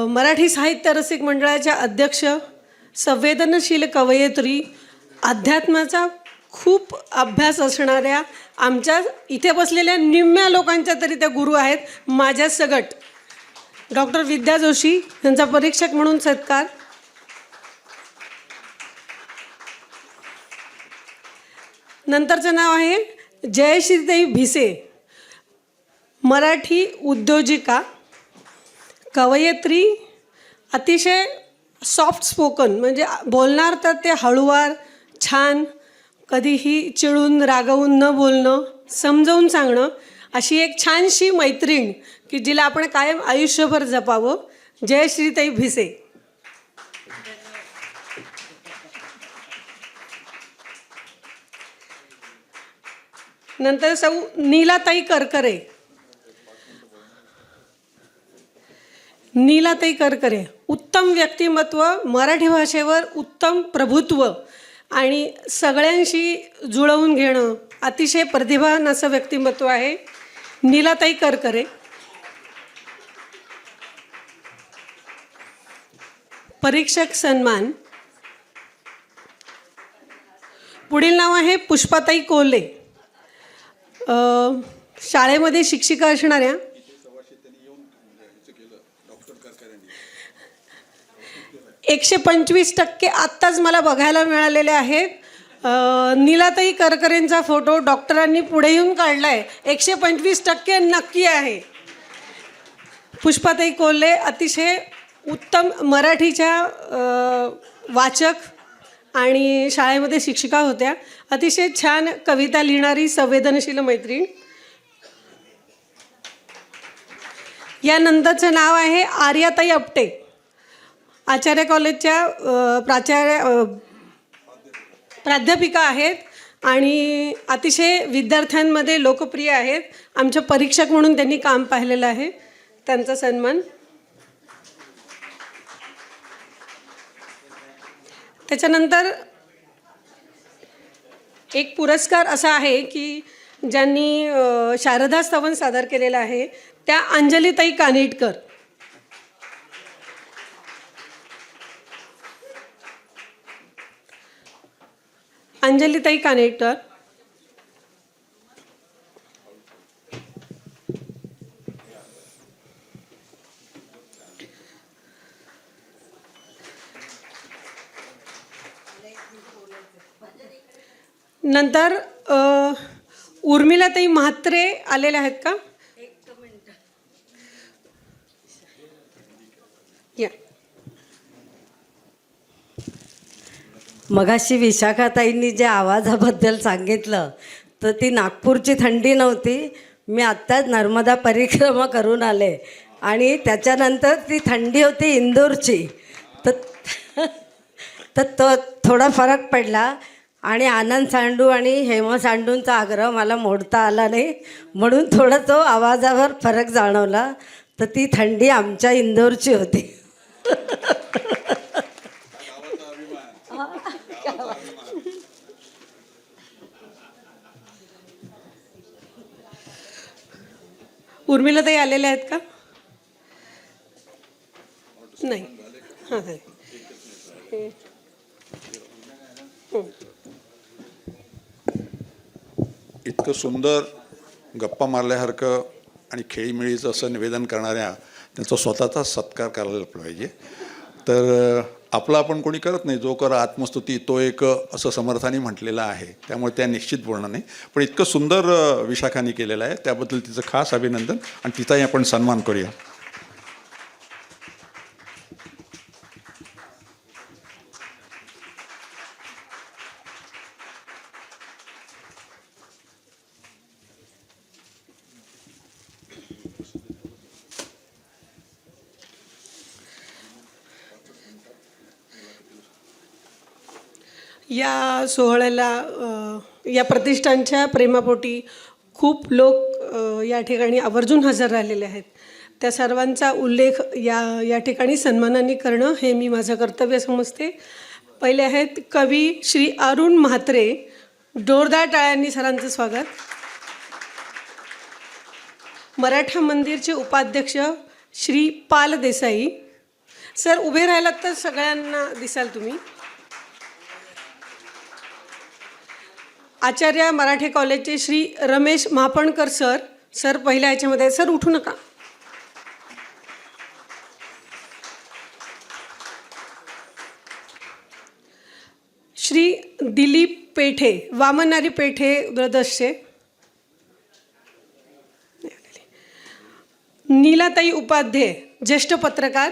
मराठी साहित्य रसिक मंडळाच्या अध्यक्ष, संवेदनशील कवयित्री, अध्यात्माचा खूप अभ्यास असणाऱ्या, आमच्या इथे बसलेल्या निम्म्या लोकांच्या तरी त्या गुरु आहेत, माझ्या सगट डॉक्टर विद्या जोशी यांचा परीक्षक म्हणून सत्कार. नंतरचं नाव आहे जयश्रीताई भिसे, मराठी उद्योजिका, कवयित्री, अतिशय सॉफ्ट स्पोकन, म्हणजे बोलणार तर ते हळूवार, छान, कधीही चिडून रागवून न बोलणं, समजावून सांगणं, अशी एक छानशी मैत्रीण की जिला आपण कायम आयुष्यभर जपावं, जयश्रीताई भिसे. नंतर सौ नीलाताई करकरे. नीलाताई करकरे उत्तम व्यक्तिमत्व, मराठी भाषेवर उत्तम प्रभुत्व आणि सगळ्यांशी जुळवून घेणं, अतिशय प्रतिभावान असं व्यक्तिमत्व आहे नीलाताई करकरे. परीक्षक सन्मान. पुढील नाव आहे पुष्पाताई कोल्हे, शाळेमध्ये शिक्षिका असणाऱ्या, 125% आत्ताच मला बघायला मिळालेले आहेत. नीलाताई करकरेंचा फोटो डॉक्टरांनी पुढे येऊन काढला आहे, 125% नक्की आहे. पुष्पाताई कोल्हे अतिशय उत्तम मराठीच्या वाचक आणि शाळेमध्ये शिक्षिका होत्या, अतिशय छान कविता लिहिणारी संवेदनशील मैत्रीण. यानंतरचं नाव आहे आर्याताई आपटे, आचार्य कॉलेजच्या प्राध्यापिका आहेत आणि अतिशय विद्यार्थ्यांमध्ये लोकप्रिय आहेत. आमच्या परीक्षक म्हणून त्यांनी काम पाहिलेलं आहे, त्यांचा सन्मान. त्याच्यानंतर एक पुरस्कार असा आहे की ज्यांनी शारदा स्तवन सादर केलेला आहे, त्या अंजलीताई कानिटकर. अंजलीताई कानेटकर. नंतर उर्मिलाताई म्हात्रे आलेल्या आहेत का? या. मगाशी विशाखाताईंनी जे आवाजाबद्दल सांगितलं तर ती नागपूरची थंडी नव्हती. मी आत्ताच नर्मदा परिक्रमा करून आले आणि त्याच्यानंतर ती थंडी होती इंदोरची. तर तो थोडा फरक पडला आणि आनंद सांडू आणि हेमा सांडूंचा आग्रह मला मोडता आला नाही, म्हणून थोडा तो आवाजावर फरक जाणवला. तर ती थंडी आमच्या इंदोरची होती. उर्मिलाताई आलेल्या आहेत का? नाही. हां हां. इतकं सुंदर गप्पा मारल्यासारखं आणि खेळीमेळीचं असं निवेदन करणाऱ्या त्यांचा स्वतःचा सत्कार करायला पाहिजे. तर आपलं आपण कोणी करत नाही, जो कर आत्मस्तुती तो एक असं समर्थाने म्हटलेलं आहे, त्यामुळे त्या निश्चित बोलणं नाही. पण इतकं सुंदर विशाखाने केलेलं आहे, त्याबद्दल तिचं खास अभिनंदन आणि तिचाही आपण सन्मान करूया. या सोहळ्याला या प्रतिष्ठानच्या प्रेमापोटी खूप लोक या ठिकाणी आवर्जून हजर राहिलेले आहेत. त्या सर्वांचा उल्लेख या ठिकाणी सन्मानाने करणं हे मी माझं कर्तव्य समजते. पहिले आहेत कवी श्री अरुण म्हात्रे. जोरदार टाळ्यांनी सरांचं स्वागत. मराठा मंदिरचे उपाध्यक्ष श्री पाल देसाई. सर उभे राहिलात तर सगळ्यांना दिसाल तुम्ही. आचार्य मराठे कॉलेजचे श्री रमेश महापणकर सर. सर पहिल्या ह्याच्यामध्ये. सर उठू नका. श्री दिलीप पेठे, वामनारी पेठे ब्रदर्सचे. नीलाताई उपाध्ये, ज्येष्ठ पत्रकार.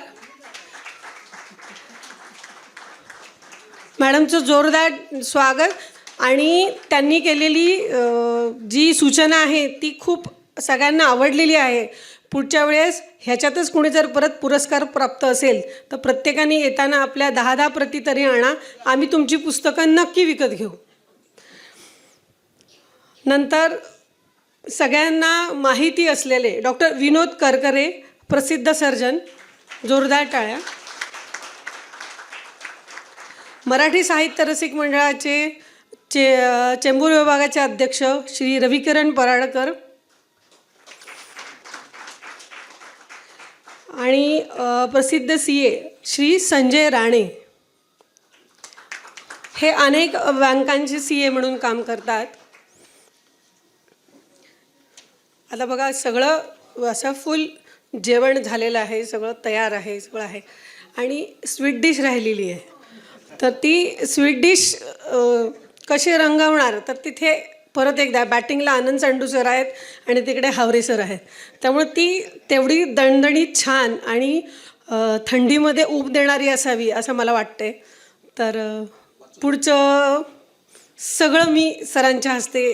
मॅडमचं जोरदार स्वागत. आणि त्यांनी केलेली जी सूचना आहे ती खूप सगळ्यांना आवडलेली आहे. पुढच्या वेळेस ह्याच्यातच कोणी जर परत पुरस्कार प्राप्त असेल तर प्रत्येकाने येताना आपल्या 10 प्रती तरी आणा. आम्ही तुमची पुस्तकं नक्की विकत घेऊ. नंतर सगळ्यांना माहिती असलेले डॉक्टर विनोद करकरे, प्रसिद्ध सर्जन. जोरदार टाळ्या. मराठी साहित्य रसिक मंडळाचे चेंबूर विभागाचे अध्यक्ष श्री रविकिरण पराडकर. आणि प्रसिद्ध CA श्री संजय राणे. हे अनेक बँकांचे CA म्हणून काम करतात. आता बघा सगळं असं फुल जेवण झालेलं आहे, सगळं तयार आहे, सगळं आहे. आणि स्वीट डिश राहिलेली आहे. तर ती स्वीट डिश कशी रंगवणार तर तिथे परत एकदा बॅटिंगला आनंद सांडू सर आहेत आणि तिकडे हावरे सर आहेत. त्यामुळे ती तेवढी दणदणीत छान आणि थंडीमध्ये ऊब देणारी असावी असं मला वाटते. तर पुढचं सगळं मी सरांच्या हस्ते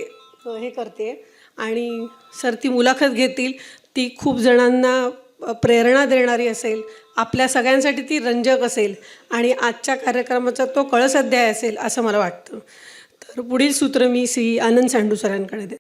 हे करते आणि सर ती मुलाखत घेतील. ती खूप जणांना प्रेरणा देणारी असेल. आपल्या सगळ्यांसाठी ती रंजक असेल आणि आजच्या कार्यक्रमाचा तो कळस अध्याय असेल असं मला वाटतं. तर पुढील सूत्र मी श्री आनंद सांडू सरांकडे देते.